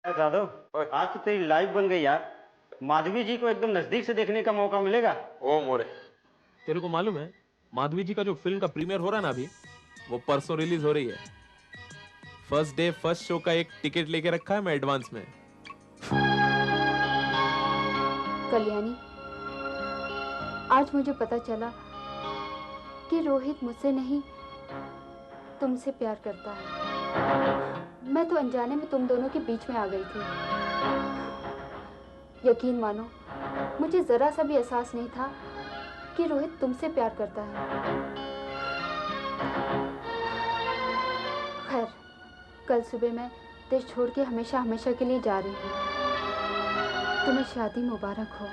जादव, आज तो तेरी लाइफ बन गई यार। माधवी जी को एकदम नजदीक से देखने का मौका मिलेगा। ओ मोरे, तेरे को मालूम है माधवी जी का जो फिल्म का प्रीमियर हो रहा है ना अभी, वो परसों रिलीज हो रही है। फर्स्ट डे फर्स्ट शो का एक टिकट लेके रखा है मैं एडवांस में। कल्याणी, आज मुझे पता चला कि रोहित मुझसे नहीं तुमसे प्यार करता है। मैं तो अनजाने में तुम दोनों के बीच में आ गई थी। यकीन मानो, मुझे जरा सा भी एहसास नहीं था कि रोहित तुमसे प्यार करता है। खैर, कल सुबह मैं देश छोड़ के हमेशा हमेशा के लिए जा रही हूँ। तुम्हें शादी मुबारक हो।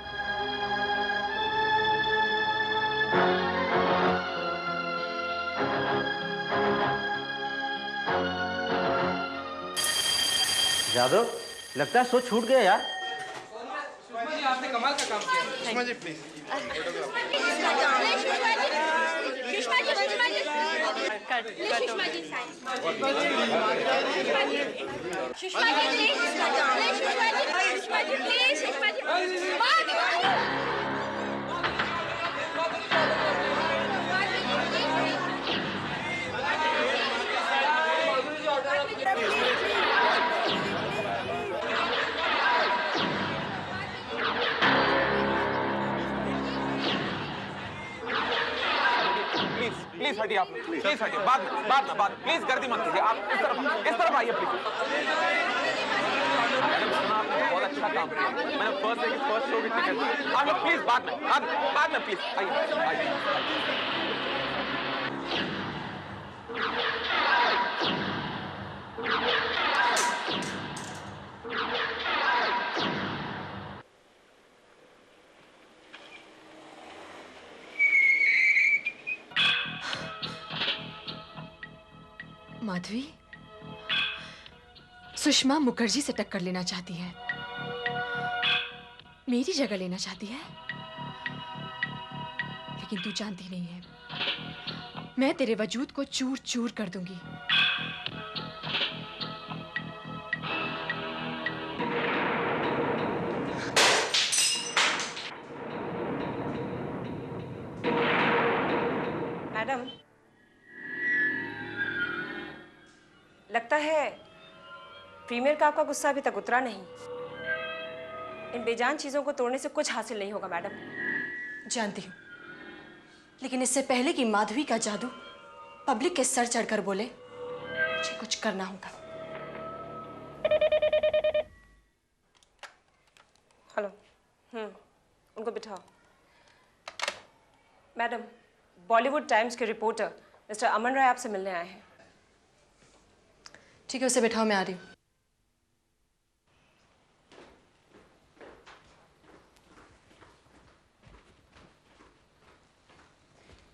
जादव, लगता है सोच छूट गया यार। सुषमा जी आपने कमाल का काम किया। सुषमा जी प्लीज। प्लीज हटिए आप, प्लीज हटिए। बाद प्लीज गर्दी मत कीजिए। आप इस तरफ आइए प्लीज। आपने बहुत अच्छा काम किया। मैंने फर्स्ट शो की टिकट। आप लोग प्लीज बाद में प्लीज आइए। माधवी, सुषमा मुखर्जी से टक्कर लेना चाहती है, मेरी जगह लेना चाहती है। लेकिन तू जानती नहीं है, मैं तेरे वजूद को चूर चूर कर दूंगी। मैडम, लगता है प्रीमियर का आपका गुस्सा अभी तक उतरा नहीं। इन बेजान चीजों को तोड़ने से कुछ हासिल नहीं होगा मैडम। जानती हूँ, लेकिन इससे पहले कि माधवी का जादू पब्लिक के सर चढ़कर बोले, मुझे कुछ करना होगा। हेलो, उनको बिठाओ। मैडम, बॉलीवुड टाइम्स के रिपोर्टर मिस्टर अमन राय आपसे मिलने आए हैं। ठीक है, उसे बिठाओ, मैं आ रही हूँ।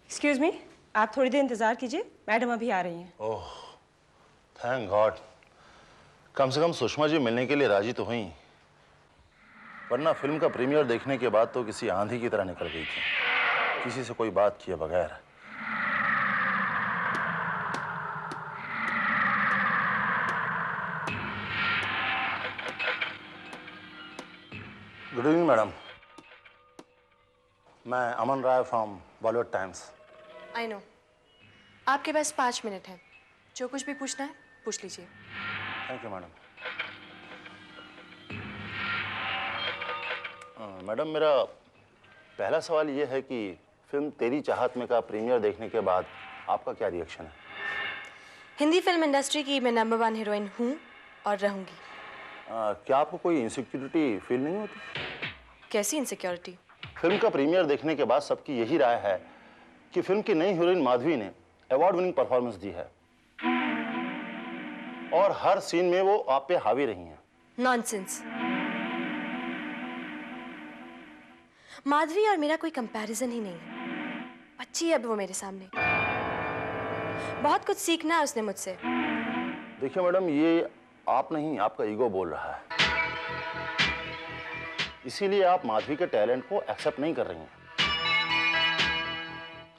एक्सक्यूज मी, आप थोड़ी देर इंतजार कीजिए, मैडम अभी आ रही हैं। ओह, थैंक गॉड। कम से कम सुषमा जी मिलने के लिए राजी तो हुई, वरना फिल्म का प्रीमियर देखने के बाद तो किसी आंधी की तरह निकल गई थी, किसी से कोई बात किए बगैर। गुड इवनिंग मैडम, मैं Aman Rai from Bollywood Times. I know, आपके पास 5 मिनट हैं। जो कुछ भी पूछना है पूछ लीजिए। Thank you madam. मैडम, मेरा पहला सवाल ये है कि फिल्म तेरी चाहत में का प्रीमियर देखने के बाद आपका क्या रिएक्शन है? हिंदी फिल्म इंडस्ट्री की मैं नंबर 1 हीरोइन हूँ और रहूंगी। क्या आपको कोई इनसिक्योरिटी फील नहीं होती? कैसी इनसिक्योरिटी? फिल्म का प्रीमियर देखने के बाद सबकी यही राय है कि फिल्म की नई हीरोइन माधवी ने अवार्ड विनिंग परफॉर्मेंस दी है और हर सीन में वो आप पे हावी रही हैं। नॉनसेंस। माधवी और मेरा कोई कंपैरिजन ही नहीं है। बच्ची है अब वो मेरे सामने। बहुत कुछ सीखना है उसने मुझसे। देखिए मैडम, ये आप नहीं, आपका ईगो बोल रहा है। इसीलिए आप माधवी के टैलेंट को एक्सेप्ट नहीं कर रही हैं।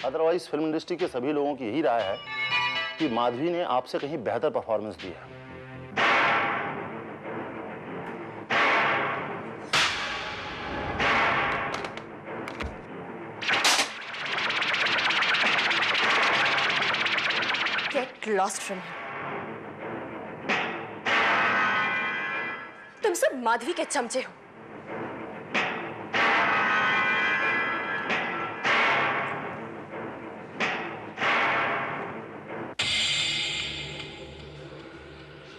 अदरवाइज फिल्म इंडस्ट्री के सभी लोगों की यही राय है कि माधवी ने आपसे कहीं बेहतर परफॉर्मेंस दी है। Get lost from here. तुम सब माधवी के चमचे हो।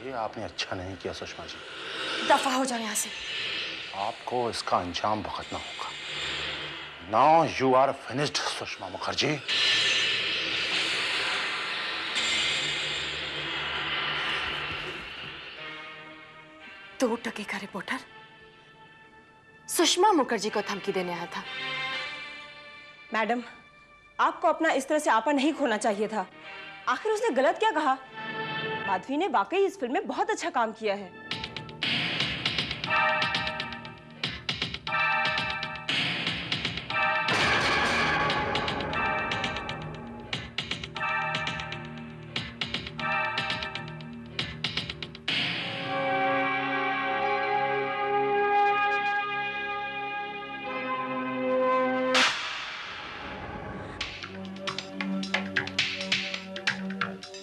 ये आपने अच्छा नहीं किया सुषमा जी। दफा हो जाओ यहाँ से। आपको इसका अंजाम भुगतना होगा। Now you are finished Sushma Mukherjee. दो टके का रिपोर्टर सुषमा मुखर्जी को धमकी देने आया था। मैडम, आपको अपना इस तरह से आपा नहीं खोना चाहिए था। आखिर उसने गलत क्या कहा? माधवी ने वाकई इस फिल्म में बहुत अच्छा काम किया है।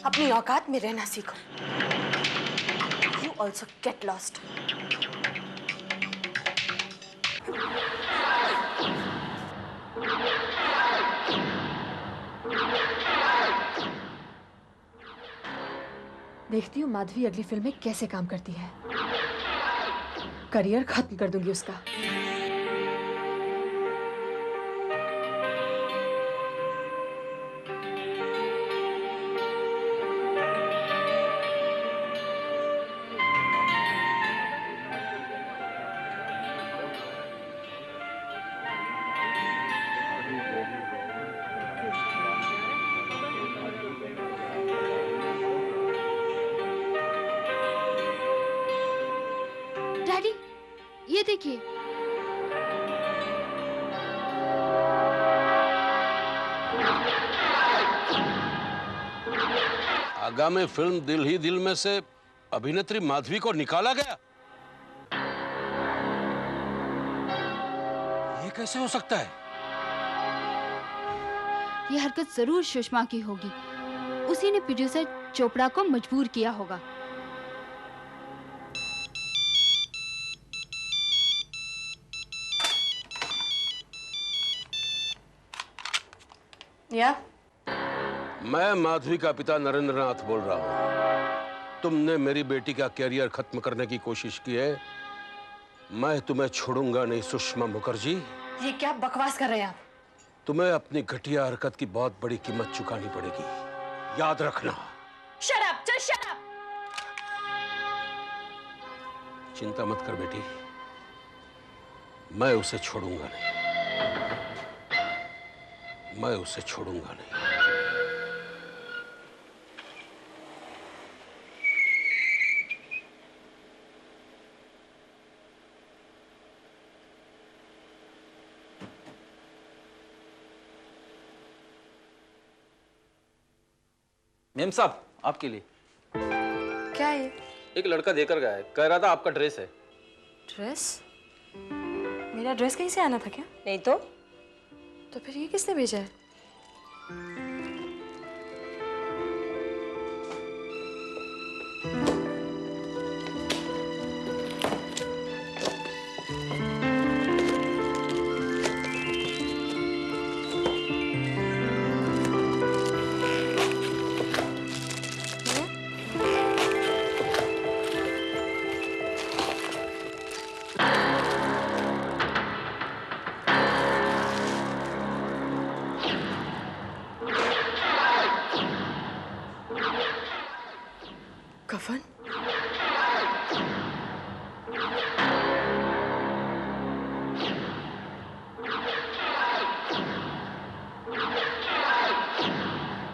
अपनी औकात में रहना सीखो। You also get lost. देखती हूँ माधवी अगली फिल्म में कैसे काम करती है। करियर खत्म कर दूंगी उसका। डैडी, ये देखिए। आगामी फिल्म दिल ही दिल में से अभिनेत्री माधवी को निकाला गया। ये कैसे हो सकता है? ये हरकत जरूर सुषमा की होगी। उसी ने प्रोड्यूसर चोपड़ा को मजबूर किया होगा। या? मैं माधवी का पिता नरेंद्रनाथ बोल रहा हूं। तुमने मेरी बेटी का कैरियर खत्म करने की कोशिश की है। मैं तुम्हें छोड़ूंगा नहीं सुषमा मुखर्जी। ये क्या बकवास कर रहे हैं आप? तुम्हें अपनी घटिया हरकत की बहुत बड़ी कीमत चुकानी पड़ेगी, याद रखना। Shut up, just shut up. चिंता मत कर बेटी, मैं उसे छोड़ूंगा नहीं। मैं उसे छोड़ूंगा नहीं। मेम साहब, आपके लिए। क्या है? एक लड़का देकर गया है, कह रहा था आपका ड्रेस है। ड्रेस? मेरा ड्रेस कहीं से आना था क्या? नहीं तो? तो फिर ये किसने भेजा है? कफन?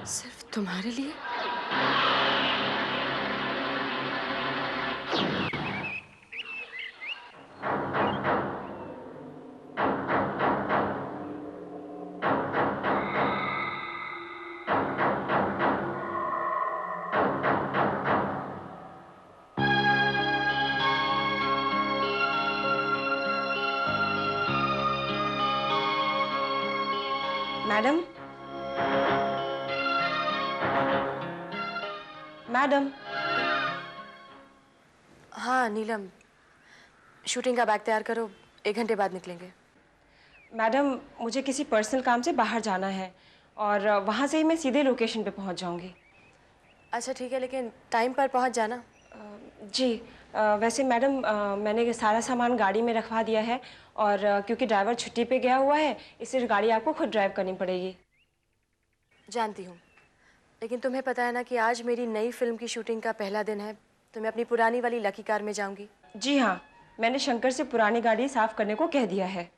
सिर्फ तुम्हारे लिए? Madam, madam. हाँ नीलम, शूटिंग का बैग तैयार करो, 1 घंटे बाद निकलेंगे। मैडम, मुझे किसी पर्सनल काम से बाहर जाना है और वहाँ से ही मैं सीधे लोकेशन पे पहुँच जाऊँगी। अच्छा ठीक है, लेकिन टाइम पर पहुँच जाना। जी, वैसे मैडम मैंने सारा सामान गाड़ी में रखवा दिया है और क्योंकि ड्राइवर छुट्टी पे गया हुआ है इसलिए गाड़ी आपको खुद ड्राइव करनी पड़ेगी। जानती हूँ, लेकिन तुम्हें पता है ना कि आज मेरी नई फिल्म की शूटिंग का पहला दिन है, तो मैं अपनी पुरानी वाली लकी कार में जाऊंगी। जी हाँ, मैंने शंकर से पुरानी गाड़ी साफ करने को कह दिया है।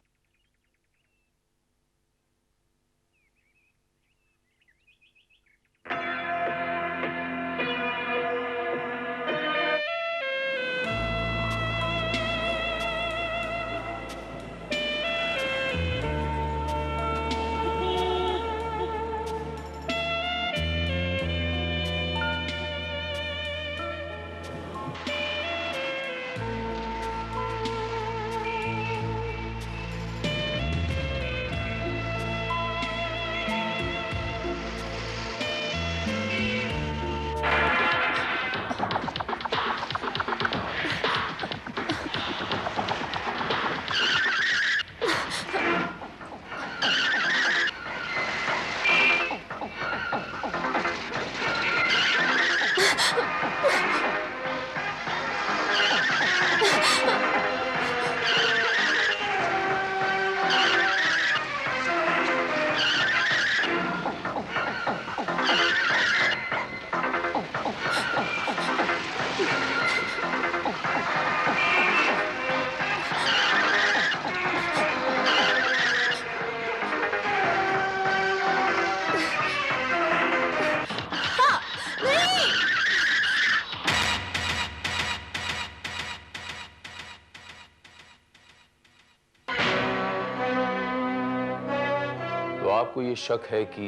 आपको ये शक है कि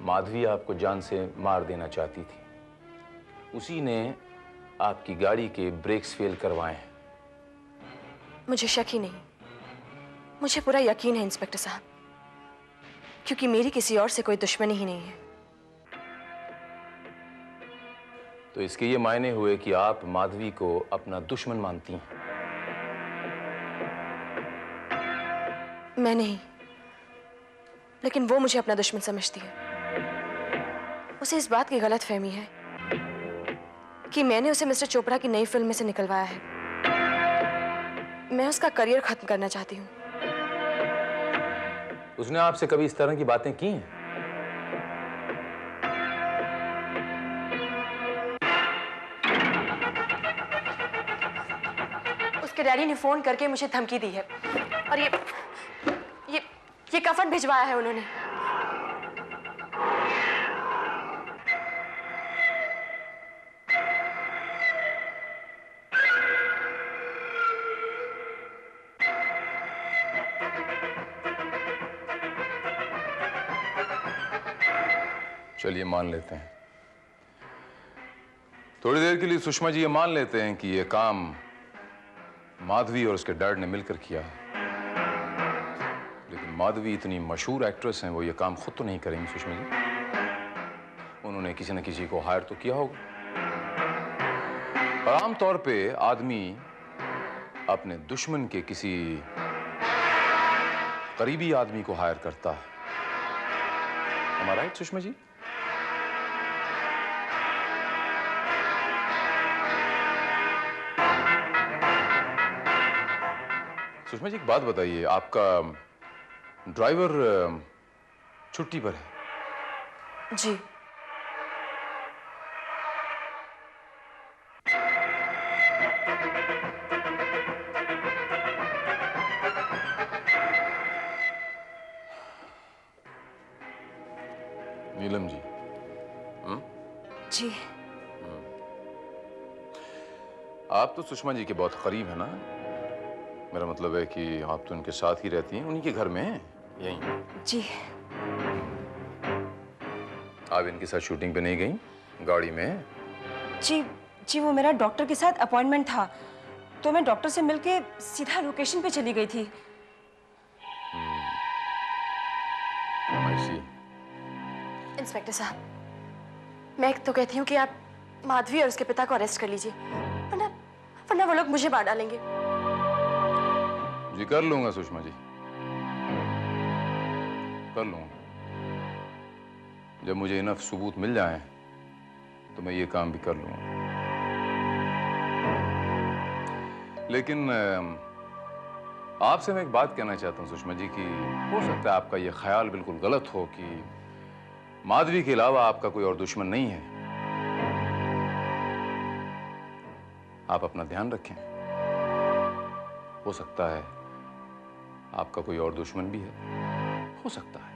माधवी आपको जान से मार देना चाहती थी, उसी ने आपकी गाड़ी के ब्रेक्स फेल करवाए हैं। मुझे शक ही नहीं, मुझे पूरा यकीन है इंस्पेक्टर साहब, क्योंकि मेरी किसी और से कोई दुश्मनी ही नहीं है। तो इसके ये मायने हुए कि आप माधवी को अपना दुश्मन मानती हैं। मैं नहीं, लेकिन वो मुझे अपना दुश्मन समझती है। उसे इस बात की गलतफहमी है कि मैंने उसे मिस्टर चोपड़ा की नई फिल्म में से निकलवाया है। मैं उसका करियर खत्म करना चाहती हूँ। उसने आपसे कभी इस तरह की बातें की हैं? उसके डैडी ने फोन करके मुझे धमकी दी है और ये कफन भिजवाया है उन्होंने। चलिए मान लेते हैं, थोड़ी देर के लिए सुषमा जी ये मान लेते हैं कि ये काम माधवी और उसके डैड ने मिलकर किया है। लेकिन माधवी इतनी मशहूर एक्ट्रेस हैं, वो ये काम खुद तो नहीं करेंगी सुषमा जी। उन्होंने किसी न किसी को हायर तो किया होगा। और आमतौर पे आदमी अपने दुश्मन के किसी करीबी आदमी को हायर करता है। Am I right, Sushma ji? Sushma ji एक बात बताइए, आपका ड्राइवर छुट्टी पर है? जी। नीलम जी। जी। आप तो सुषमा जी के बहुत करीब है ना? मेरा मतलब है कि आप तो उनके साथ ही रहती हैं, उन्हीं के घर में हैं, यहीं? जी। आप इनके साथ शूटिंग पे नहीं गई, गाड़ी में? जी वो मेरा डॉक्टर के साथ अपॉइंटमेंट था, तो मैं डॉक्टर से मिलके सीधा लोकेशन पे चली गई थी। इंस्पेक्टर साहब, मैं तो कहती हूँ कि आप माधवी और उसके पिता को अरेस्ट कर लीजिए, वरना वरना वो लोग मुझे मार डालेंगे। जी कर लूंगा सुषमा जी, कर लूंगा। जब मुझे इनफ सबूत मिल जाए तो मैं ये काम भी कर लूंगा। लेकिन आपसे मैं एक बात कहना चाहता हूं सुषमा जी कि हो सकता है आपका ये ख्याल बिल्कुल गलत हो कि माधवी के अलावा आपका कोई और दुश्मन नहीं है। आप अपना ध्यान रखें, हो सकता है आपका कोई और दुश्मन भी है, हो सकता है।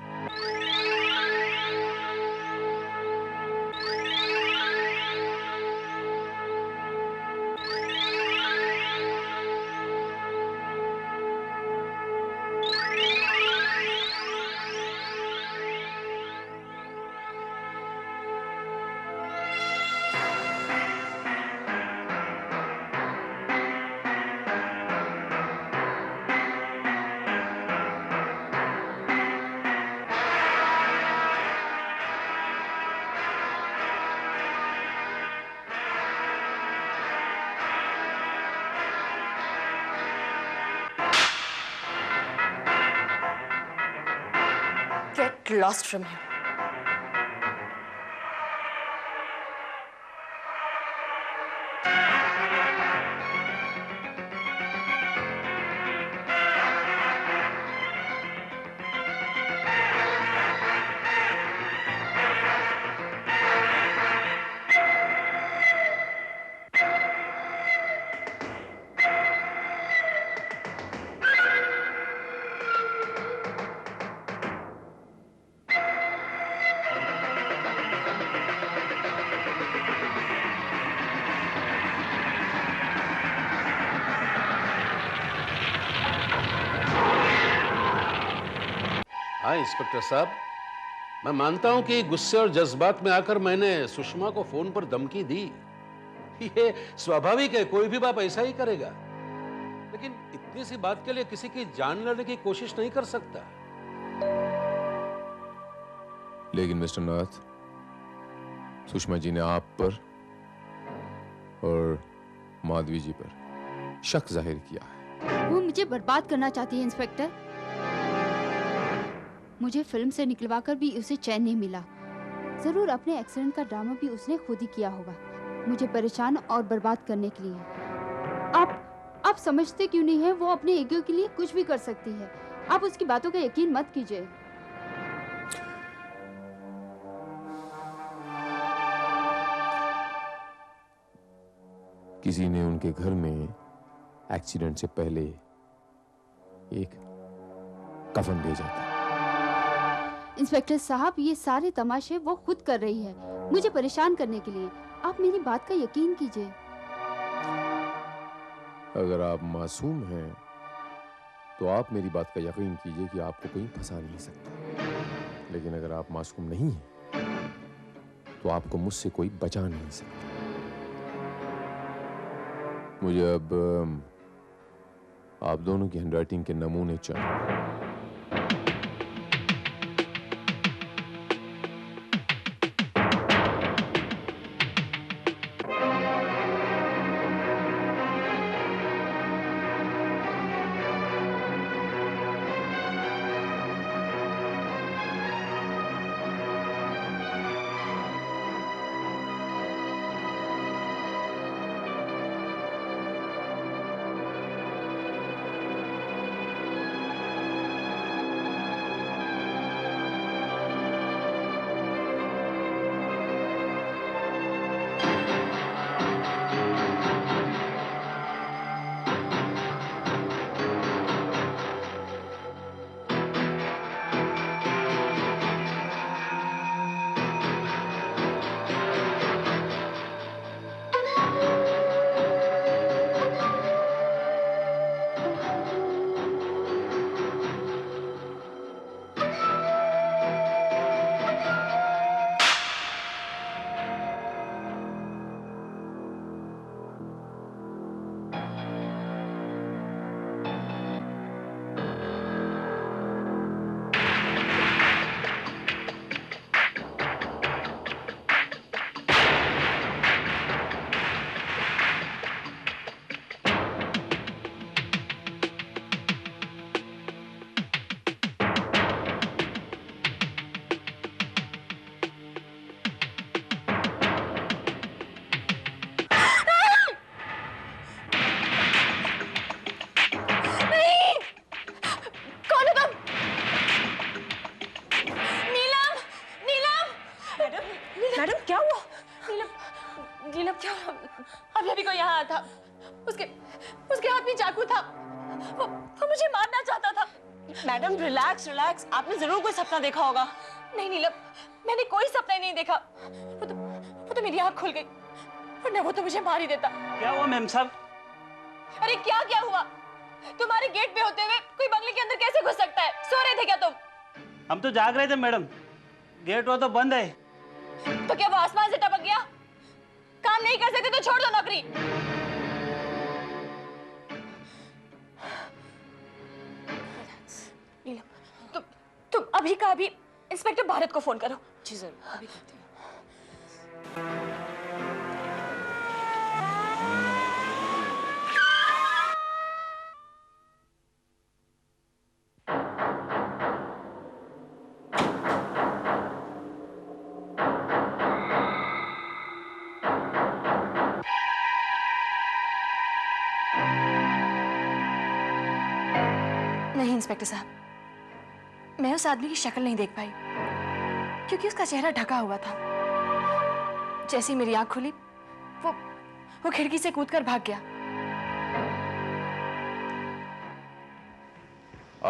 Get lost from here. हाँ इंस्पेक्टर साहब, मैं मानता हूं कि गुस्से और जज्बात में आकर मैंने सुषमा को फोन पर धमकी दी। ये स्वाभाविक है, कोई भी बाप ऐसा ही करेगा। लेकिन इतनी सी बात के लिए किसी की जान लेने की कोशिश नहीं कर सकता। लेकिन मिस्टर नाथ, सुषमा जी ने आप पर और माधवी जी पर शक जाहिर किया है। वो मुझे बर्बाद करना चाहती है इंस्पेक्टर। मुझे फिल्म से निकलवाकर भी उसे चैन नहीं मिला। जरूर अपने एक्सीडेंट का ड्रामा भी उसने खुद ही किया होगा, मुझे परेशान और बर्बाद करने के लिए। आप समझते क्यों नहीं है? वो अपने ईगो के लिए कुछ भी कर सकती है। आप उसकी बातों का यकीन मत कीजिए। किसी ने उनके घर में एक्सीडेंट से पहले एक कफन भेजा था। इंस्पेक्टर साहब, ये सारे तमाशे वो खुद कर रही है, मुझे परेशान करने के लिए। आप मेरी बात का यकीन कीजिए। अगर आप मासूम हैं तो आप मेरी बात का यकीन कीजिए कि आपको कोई फंसा नहीं सकता। लेकिन अगर आप मासूम नहीं हैं तो आपको मुझसे कोई बचा नहीं सकता। मुझे अब आप दोनों की हैंडराइटिंग के नमूने चाहिए। मैडम क्या हुआ? नीलम क्या हुआ? अभी अभी कोई यहाँ आया था, उसके हाथ में चाकू था, वो मुझे मारना चाहता था। मैडम रिलैक्स रिलैक्स, आपने जरूर कोई सपना देखा होगा। नहीं नीलम, मैंने कोई सपना ही नहीं देखा। वो तो मेरी आँख खुल गई, वरना वो तो मुझे मार ही देता। क्या हुआ मेम साहब? अरे क्या हुआ? तुम्हारे गेट पे होते हुए कोई बंगले के अंदर कैसे घुस सकता है? सो रहे थे क्या तुम? हम तो जाग रहे थे मैडम, गेट वो तो बंद है। तो क्या वो आसमान से टपक गया? काम नहीं कर सकते तो छोड़ दो नौकरी। नीलम, तुम अभी का अभी इंस्पेक्टर भारत को फोन करो। जी जरूर, अभी करती हूँ। नहीं इंस्पेक्टर साहब, मैं उस आदमी की शक्ल नहीं देख पाई क्योंकि उसका चेहरा ढका हुआ था। जैसे ही मेरी आंख खुली, वो खिड़की से कूदकर भाग गया।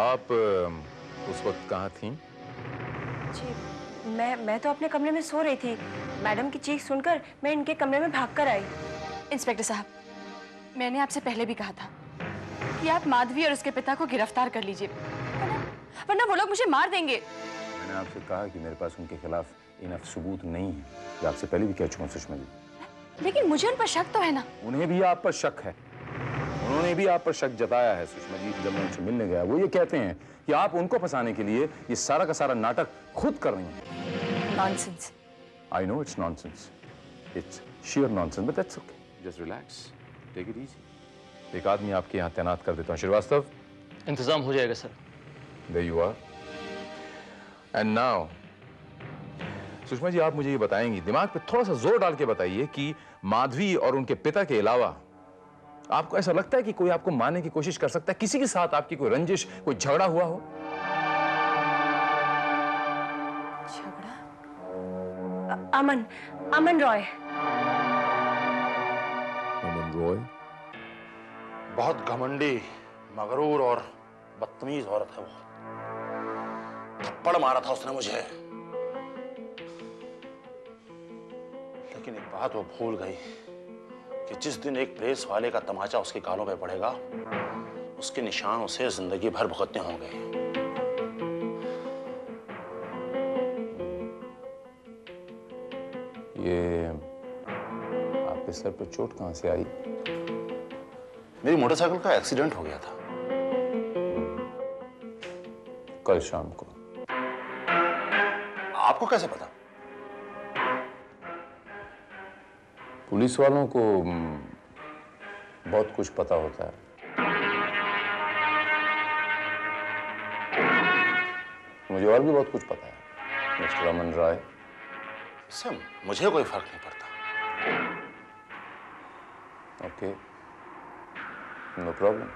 आप उस वक्त कहाँ थीं? जी मैं तो अपने कमरे में सो रही थी। मैडम की चीख सुनकर मैं इनके कमरे में भागकर आई। इंस्पेक्टर साहब, मैंने आपसे पहले भी कहा था कि आप माधवी और उसके पिता को गिरफ्तार कर लीजिए, वरना वो लोग मुझे मार देंगे। मैंने आपसे कहा कि मेरे पास उनके खिलाफ इनफ सबूत नहीं है। ये आपसे पहले भी कह चुका हूं सुषमा जी। लेकिन मुझे उन पर शक तो है ना। उन्हें भी आप पर शक है, उन्होंने भी आप पर शक जताया है सुषमा जी। जब मैं उनसे मिलने गया, वो ये कहते हैं कि आप उनको फंसाने के लिए ये सारा का सारा नाटक खुद कर रही हैं। Nonsense. I know it's nonsense, it's sheer nonsense, but that's okay. Just relax, take it easy. एक आदमी आपके यहाँ तैनात कर देता हूँ। श्रीवास्तव, इंतजाम हो जाएगा sir. There you are. And now, Sushma ji, आप मुझे ये बताएंगी, दिमाग पे थोड़ा सा जोर डाल के बताइए कि माधवी और उनके पिता के अलावा आपको ऐसा लगता है कि कोई आपको मारने की कोशिश कर सकता है? किसी के साथ आपकी कोई रंजिश, कोई झगड़ा हुआ हो? झगड़ा? अमन रॉय। अमन रॉय? बहुत घमंडी, मगरूर और बदतमीज औरत है वो। थप्पड़ मारा था उसने मुझे, लेकिन एक बात वो भूल गई कि जिस दिन एक प्रेस वाले का तमाचा उसके गालों पे पड़ेगा, उसके निशान उसे जिंदगी भर भुगतने होंगे। ये आपके सर पे चोट कहां से आई? मेरी मोटरसाइकिल का एक्सीडेंट हो गया था कल शाम को। आपको कैसे पता? पुलिस वालों को बहुत कुछ पता होता है। मुझे और भी बहुत कुछ पता है मिस्टर अमन रॉय। इससे मुझे कोई फर्क नहीं पड़ता। Okay, no problem.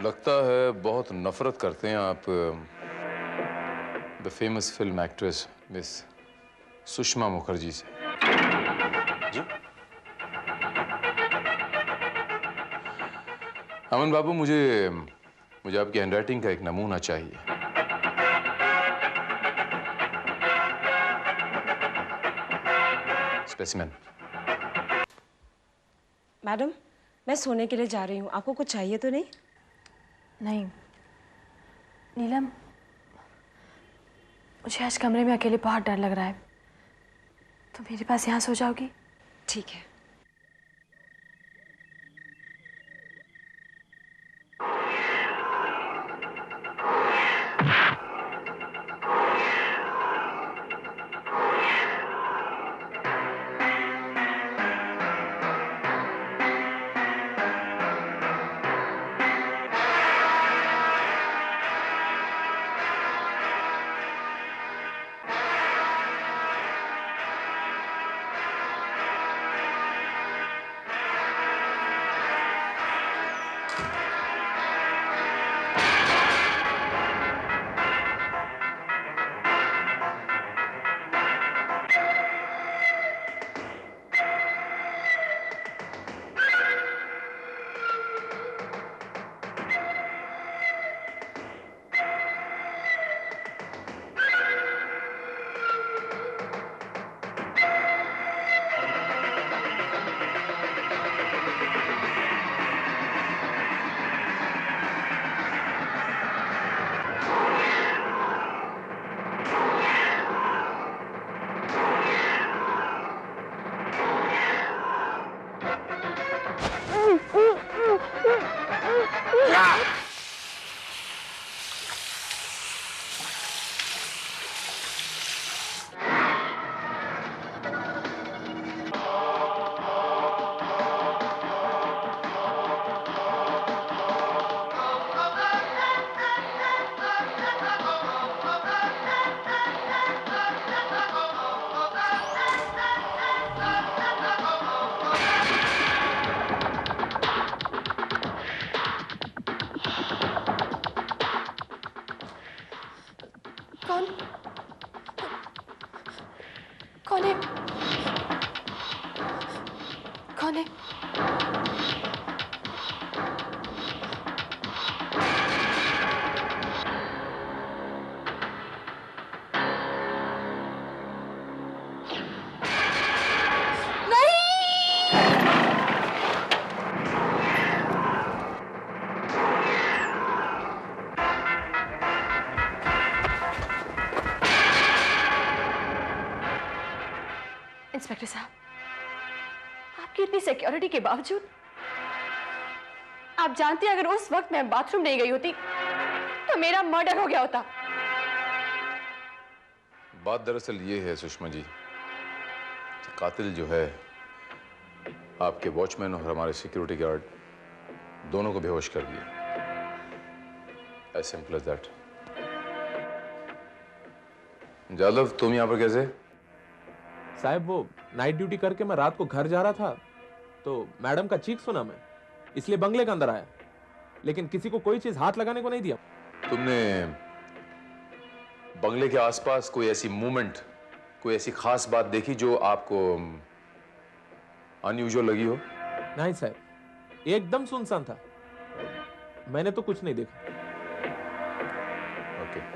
लगता है बहुत नफरत करते हैं आप the famous film actress miss Sushma Mukherjee से। जी? अमन बाबू, मुझे आपकी हैंडराइटिंग का एक नमूना चाहिए। स्पेसिमेन। मैडम, मैं सोने के लिए जा रही हूँ। आपको कुछ चाहिए तो नहीं? नहीं नीलम, मुझे आज कमरे में अकेले बहुत डर लग रहा है। तुम मेरे पास यहाँ सो जाओगी? ठीक है। कौन कौन है? कौन है? इंस्पेक्टर साहब, आपकी इतनी सिक्योरिटी के बावजूद आप जानती अगर उस वक्त मैं बाथरूम नहीं गई होती तो मेरा मर्डर हो गया होता। बात दरअसल ये है सुषमा जी, कातिल जो है आपके वॉचमैन और हमारे सिक्योरिटी गार्ड दोनों को बेहोश कर दिया। As simple as that. Jadhav, तुम यहां पर कैसे? साहब वो नाइट ड्यूटी करके मैं रात को घर जा रहा था तो मैडम का चीख सुना मैं, इसलिए बंगले के अंदर आया, लेकिन किसी को कोई चीज हाथ लगाने को नहीं दिया। तुमने बंगले के आसपास कोई ऐसी मूवमेंट, कोई ऐसी खास बात देखी जो आपको अनयूजुअल लगी हो? नहीं साहब, एकदम सुनसान था, मैंने तो कुछ नहीं देखा। ओके।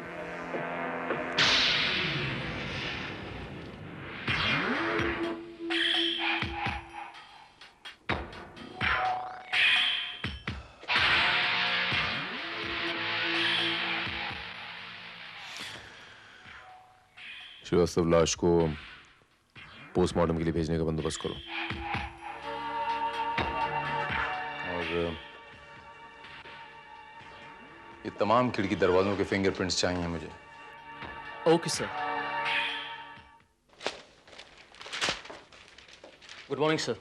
श्रीवास्तव, लाश को पोस्टमार्टम के लिए भेजने का बंदोबस्त करो और ये तमाम खिड़की दरवाजों के फिंगरप्रिंट्स चाहिए मुझे। Okay sir. Good morning sir.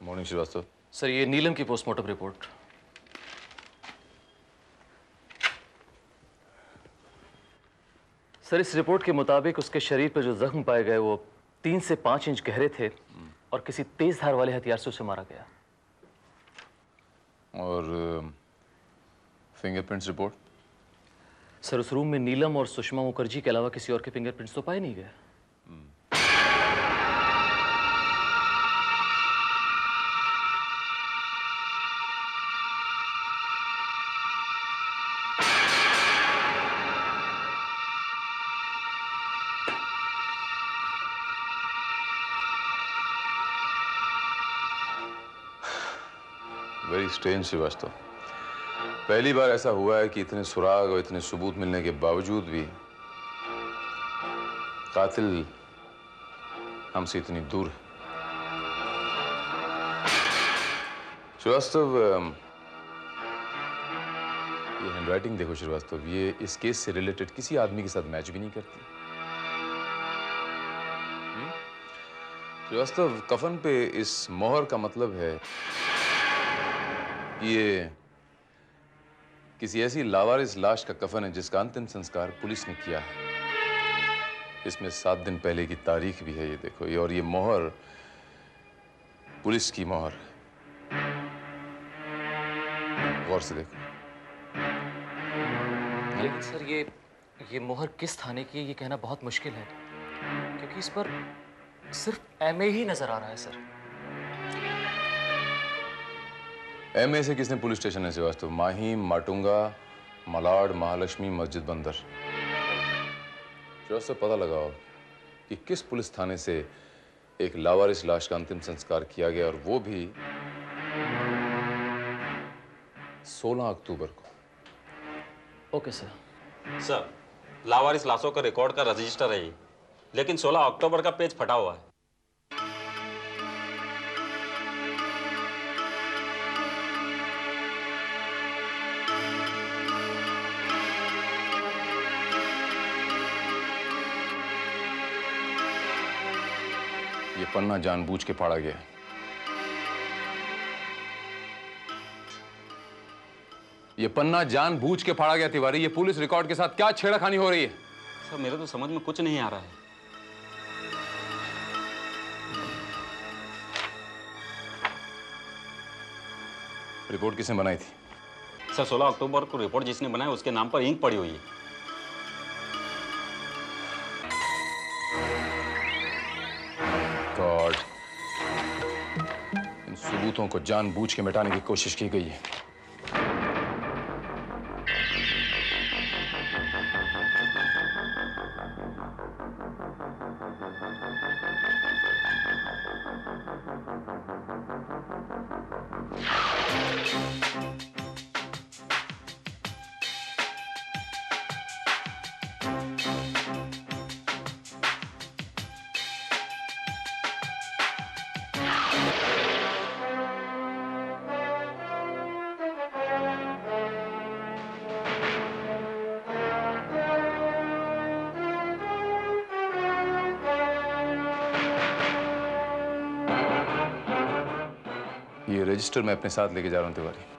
Morning Srivastava. Sir ये नीलम की पोस्टमार्टम रिपोर्ट। सर इस रिपोर्ट के मुताबिक उसके शरीर पर जो जख्म पाए गए वो 3 से 5 इंच गहरे थे और किसी तेज धार वाले हथियार से उसे मारा गया। और फिंगरप्रिंट्स रिपोर्ट? सर उस रूम में नीलम और सुषमा मुखर्जी के अलावा किसी और के फिंगरप्रिंट्स तो पाए नहीं गए। वेरी स्ट्रेंज श्रीवास्तव, पहली बार ऐसा हुआ है कि इतने सुराग और इतने सबूत मिलने के बावजूद भी कातिल हमसे इतनी दूर है। श्रीवास्तव, ये हैंडराइटिंग देखो श्रीवास्तव, ये इस केस से रिलेटेड किसी आदमी के साथ मैच भी नहीं करती। श्रीवास्तव, कफन पे इस मोहर का मतलब है ये किसी ऐसी लावारिस लाश का कफन है जिसका अंतिम संस्कार पुलिस ने किया है। इसमें 7 दिन पहले की तारीख भी है, ये देखो ये, और ये मोहर पुलिस की मोहर है। गौर से देखो। लेकिन सर ये मोहर किस थाने की है ये कहना बहुत मुश्किल है, क्योंकि इस पर सिर्फ एमए ही नजर आ रहा है सर। एमए से किसने पुलिस स्टेशन है श्रीवास्तव? माहिम, माटुंगा, मलाड, महालक्ष्मी, मस्जिद बंदर। श्रीवास्तव, पता लगाओ कि किस पुलिस थाने से एक लावारिस लाश का अंतिम संस्कार किया गया, और वो भी 16 अक्टूबर को। Okay sir. सर, लावारिस लाशों का रिकॉर्ड का रजिस्टर है, लेकिन 16 अक्टूबर का पेज फटा हुआ है। पन्ना जानबूझ के फाड़ा गया है। ये पन्ना जानबूझ के फाड़ा गया तिवारी। ये पुलिस रिकॉर्ड के साथ क्या छेड़खानी हो रही है? सर मेरे तो समझ में कुछ नहीं आ रहा है। रिपोर्ट किसने बनाई थी? सर 16 अक्टूबर को रिपोर्ट जिसने बनाई उसके नाम पर इंक पड़ी हुई है। गॉड, इन सबूतों को जानबूझ के मिटाने की कोशिश की गई है। ये रजिस्टर मैं अपने साथ लेके जा रहा हूं तिवारी।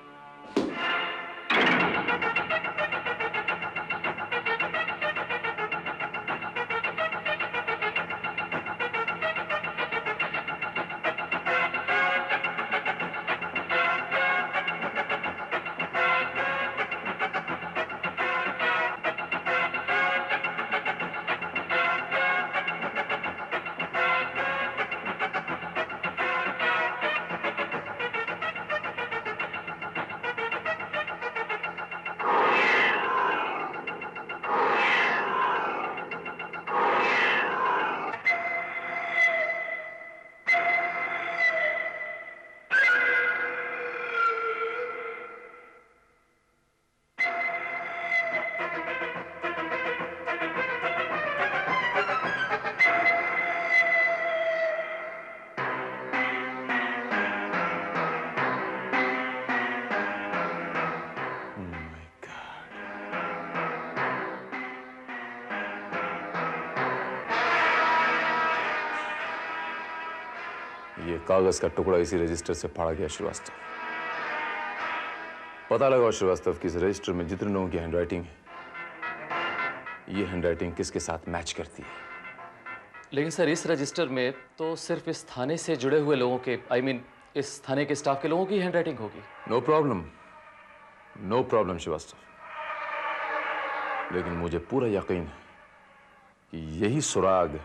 ये कागज का टुकड़ा इसी रजिस्टर से फाड़ा गया श्रीवास्तव। पता लगाओ श्रीवास्तव कि इस रजिस्टर में जितने लोगों की हैंडराइटिंग है, ये हैंडराइटिंग किसके साथ मैच करती है। लेकिन सर इस रजिस्टर में तो सिर्फ इस थाने से जुड़े हुए लोगों के इस थाने के स्टाफ के लोगों की हैंडराइटिंग होगी। नो प्रॉब्लम श्रीवास्तव, लेकिन मुझे पूरा यकीन है कि यही सुराग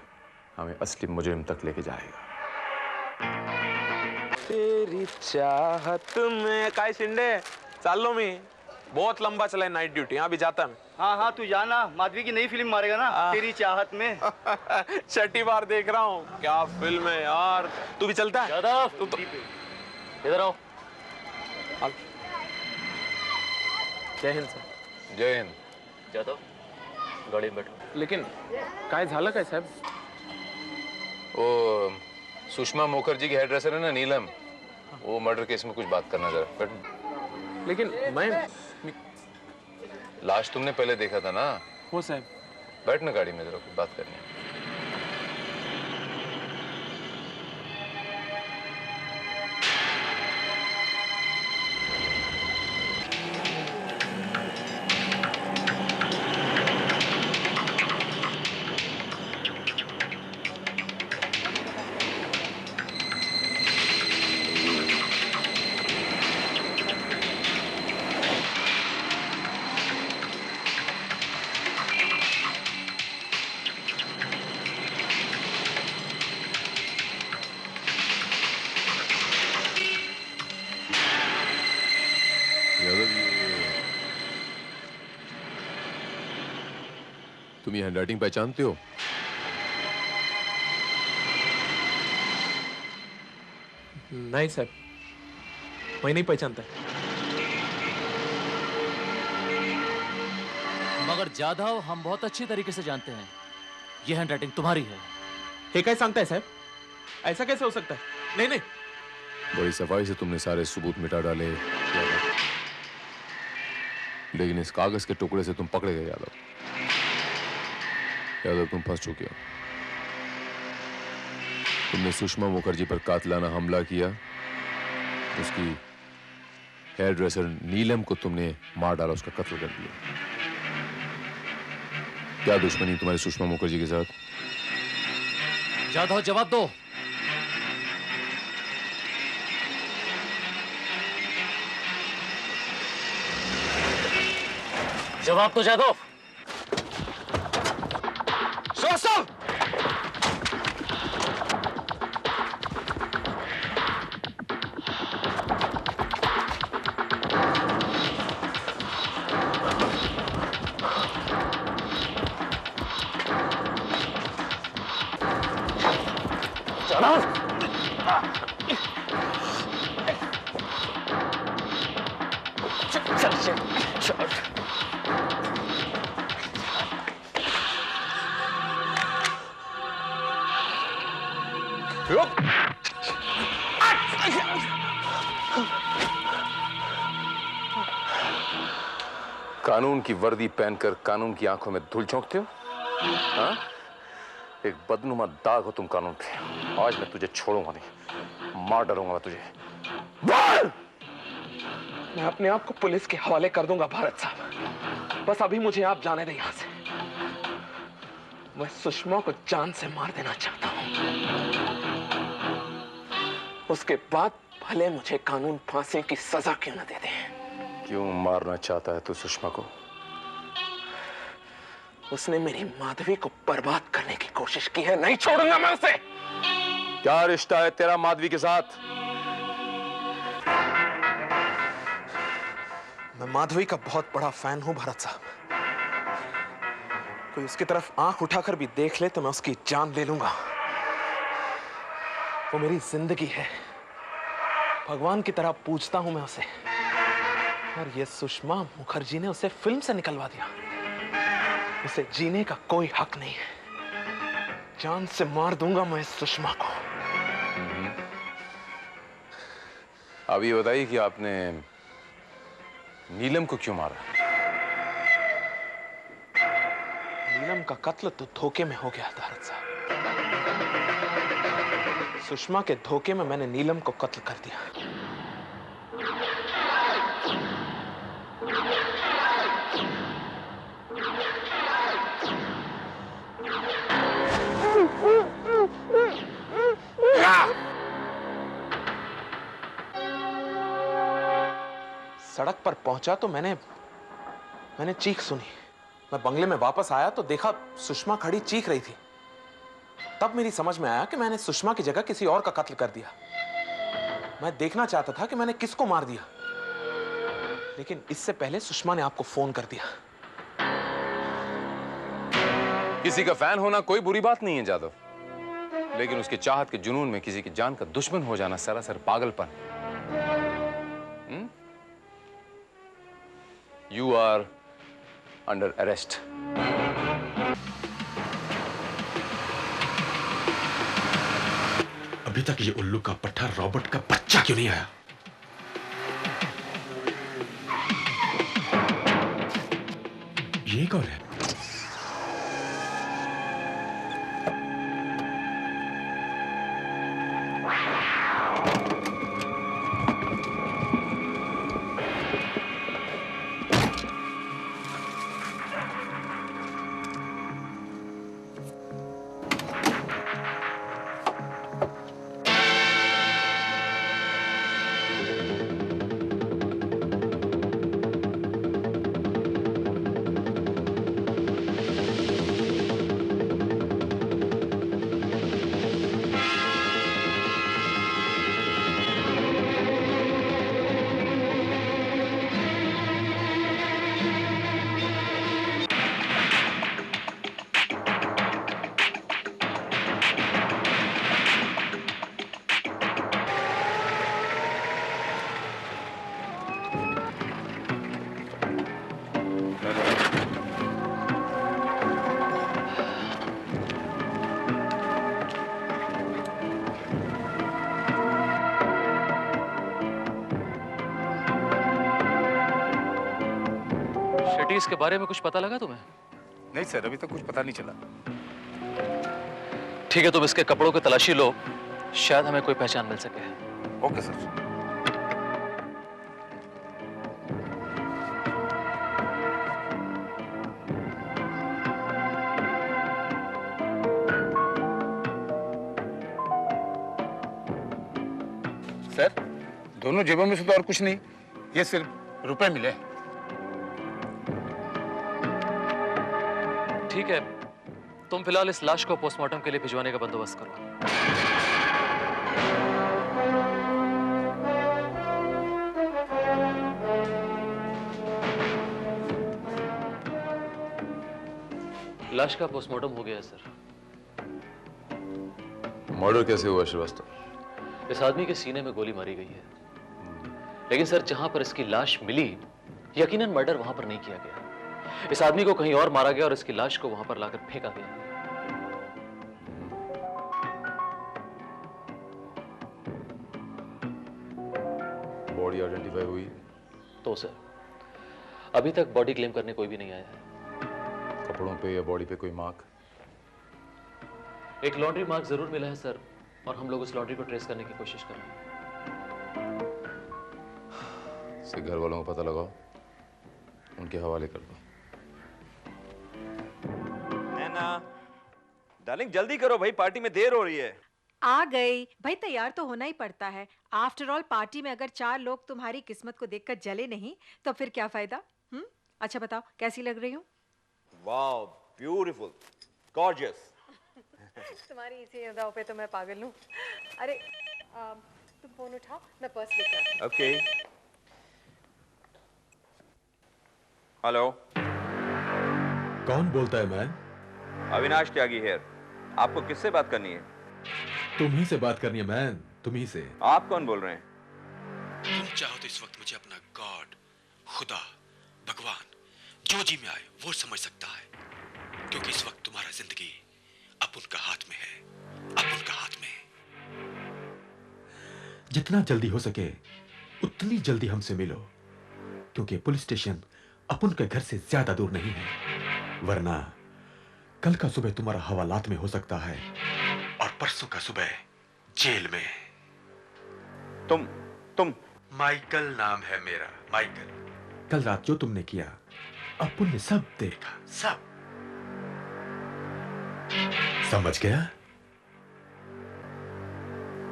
हमें असली मुजरिम तक लेके जाएगा। तेरी चाहत में काय शिंदे चालो मी बहुत लंबा चला है नाइट ड्यूटी। यहाँ भी जाता मैं। हाँ हाँ तू जाना, माधवी की नई फिल्म मारेगा ना तेरी चाहत में। छठी बार देख रहा हूँ, क्या फिल्म है यार। तू भी चलता है? तू तो इधर आओ। जय हिंद सर। जय हिंद। जादव गाड़ी में बैठो। लेकिन काय झालं काय साहब? वो सुषमा मुखर्जी की हेयरड्रेसर है ना नीलम, वो मर्डर केस में कुछ बात करना जरा। बट लेकिन मैं लाश तुमने पहले देखा था ना? हो साहब। बैठ ना गाड़ी में, जरा कुछ बात करनी है। तुम ये हैंडराइटिंग पहचानते हो? नहीं साहब, मैं नहीं पहचानता। मगर जाधव हम बहुत अच्छी तरीके से जानते हैं ये हैंडराइटिंग तुम्हारी है। ये कैसे सांगता है साहब? ऐसा कैसे हो सकता है? नहीं नहीं, बड़ी सफाई से तुमने सारे सबूत मिटा डाले, लेकिन इस कागज के टुकड़े से तुम पकड़े गए यादव। यादव तुम फंस चुके हो। तुमने सुषमा मुखर्जी पर कातिलाना हमला किया, उसकी हेयर ड्रेसर नीलम को तुमने मार डाला, उसका कत्ल कर दिया। क्या दुश्मनी तुम्हारी सुषमा मुखर्जी के साथ? जाधव जवाब दो। जवाब तो जाधव। साहब कानून की वर्दी पहनकर कानून की आंखों में धूल झोंकते हो? हाँ? एक बदनुमा दाग हो तुम कानून पे। आज मैं तुझे छोड़ूंगा नहीं, मार डालूंगा मैं तुझे। मैं अपने आप को पुलिस के हवाले कर दूंगा भारत साहब, बस अभी मुझे आप जाने दें यहां से। मैं सुषमा को जान से मार देना चाहता हूं, उसके बाद भले मुझे कानून फांसी की सजा क्यों न दे दे। क्यों मारना चाहता है तू सुषमा को? उसने मेरी माधवी को बर्बाद करने की कोशिश की है, नहीं छोड़ूंगा मैं उसे। क्या रिश्ता है तेरा माधवी के साथ? मैं माधवी का बहुत बड़ा फैन हूं भरत साहब। कोई उसकी तरफ आंख उठाकर भी देख ले तो मैं उसकी जान ले लूंगा। वो मेरी जिंदगी है, भगवान की तरह पूजता हूं मैं उसे। और ये सुषमा मुखर्जी ने उसे फिल्म से निकलवा दिया। उसे जीने का कोई हक नहीं है। जान से मार दूंगा मैं इस सुषमा को। अब ये बताइए कि आपने नीलम को क्यों मारा? नीलम का कत्ल तो धोखे में हो गया भारत साहब। सुषमा के धोखे में मैंने नीलम को कत्ल कर दिया। सड़क पर पहुंचा तो मैंने चीख सुनी। मैं बंगले में वापस आया तो देखा सुषमा खड़ी चीख रही थी। तब मेरी समझ में आया कि मैंने सुषमा की जगह किसी और का कत्ल कर दिया। मैं देखना चाहता था कि मैंने किसको मार दिया, लेकिन इससे पहले सुषमा ने आपको फोन कर दिया। किसी का फैन होना कोई बुरी बात नहीं है जादव, लेकिन उसके चाहत के जुनून में किसी की जान का दुश्मन हो जाना सरासर पागलपन। You are under arrest. अभी तक ये उल्लू का पट्टा रॉबर्ट का बच्चा क्यों नहीं आया? ये कौन है? इसके बारे में कुछ पता लगा तुम्हें? नहीं सर, अभी तक कुछ पता नहीं चला। ठीक है, तुम इसके कपड़ों की तलाशी लो, शायद हमें कोई पहचान मिल सके। Okay sir. सर, दोनों जेबों में से तो और कुछ नहीं, ये सिर्फ रुपए मिले। ठीक है, तुम फिलहाल इस लाश को पोस्टमार्टम के लिए भिजवाने का बंदोबस्त करो। लाश का पोस्टमार्टम हो गया है सर। मर्डर कैसे हुआ श्रीवास्तव? इस आदमी के सीने में गोली मारी गई है, लेकिन सर जहां पर इसकी लाश मिली, यकीनन मर्डर वहां पर नहीं किया गया। इस आदमी को कहीं और मारा गया और इसकी लाश को वहां पर लाकर फेंका गया। बॉडी आइडेंटिफाई हुई? तो सर अभी तक बॉडी क्लेम करने कोई भी नहीं आया है। कपड़ों पे या बॉडी पे कोई मार्क? एक लॉन्ड्री मार्क जरूर मिला है सर, और हम लोग उस लॉन्ड्री को ट्रेस करने की कोशिश कर रहे हैं। इसके घर वालों को पता लगाओ, उनके हवाले कर दो। नैना, डार्लिंग जल्दी करो भाई, पार्टी में देर हो रही है। आ गई भाई, तैयार तो होना ही पड़ता है। आफ्टर ऑल पार्टी में अगर 4 लोग तुम्हारी किस्मत को देखकर जले नहीं तो फिर क्या फायदा? अच्छा बताओ कैसी लग रही हूँ? Wow, beautiful, gorgeous. तुम्हारी इसी अदाओं पे तो मैं पागल हूँ। अरे तुम फोन उठाओ, मैं पर्स लेकर आती हूँ। ओके। हेलो, कौन बोलता है? मैं अविनाश त्यागी हियर। आपको किससे बात करनी है? तुम ही से बात करनी है मैन, तुम ही से। आप कौन बोल रहे हैं? तुम चाहो तो इस वक्त मुझे अपना गॉड, खुदा, भगवान जो जी में आए वो समझ सकता है, क्योंकि इस वक्त तुम्हारा जिंदगी अब उनका हाथ में है, अब उनका हाथ में है। जितना जल्दी हो सके उतनी जल्दी हमसे मिलो, क्योंकि पुलिस स्टेशन अपुन के घर से ज्यादा दूर नहीं है, वरना कल का सुबह तुम्हारा हवालात में हो सकता है और परसों का सुबह जेल में। तुम माइकल नाम है मेरा, माइकल। कल रात जो तुमने किया अपुन ने सब देखा, सब। समझ गया?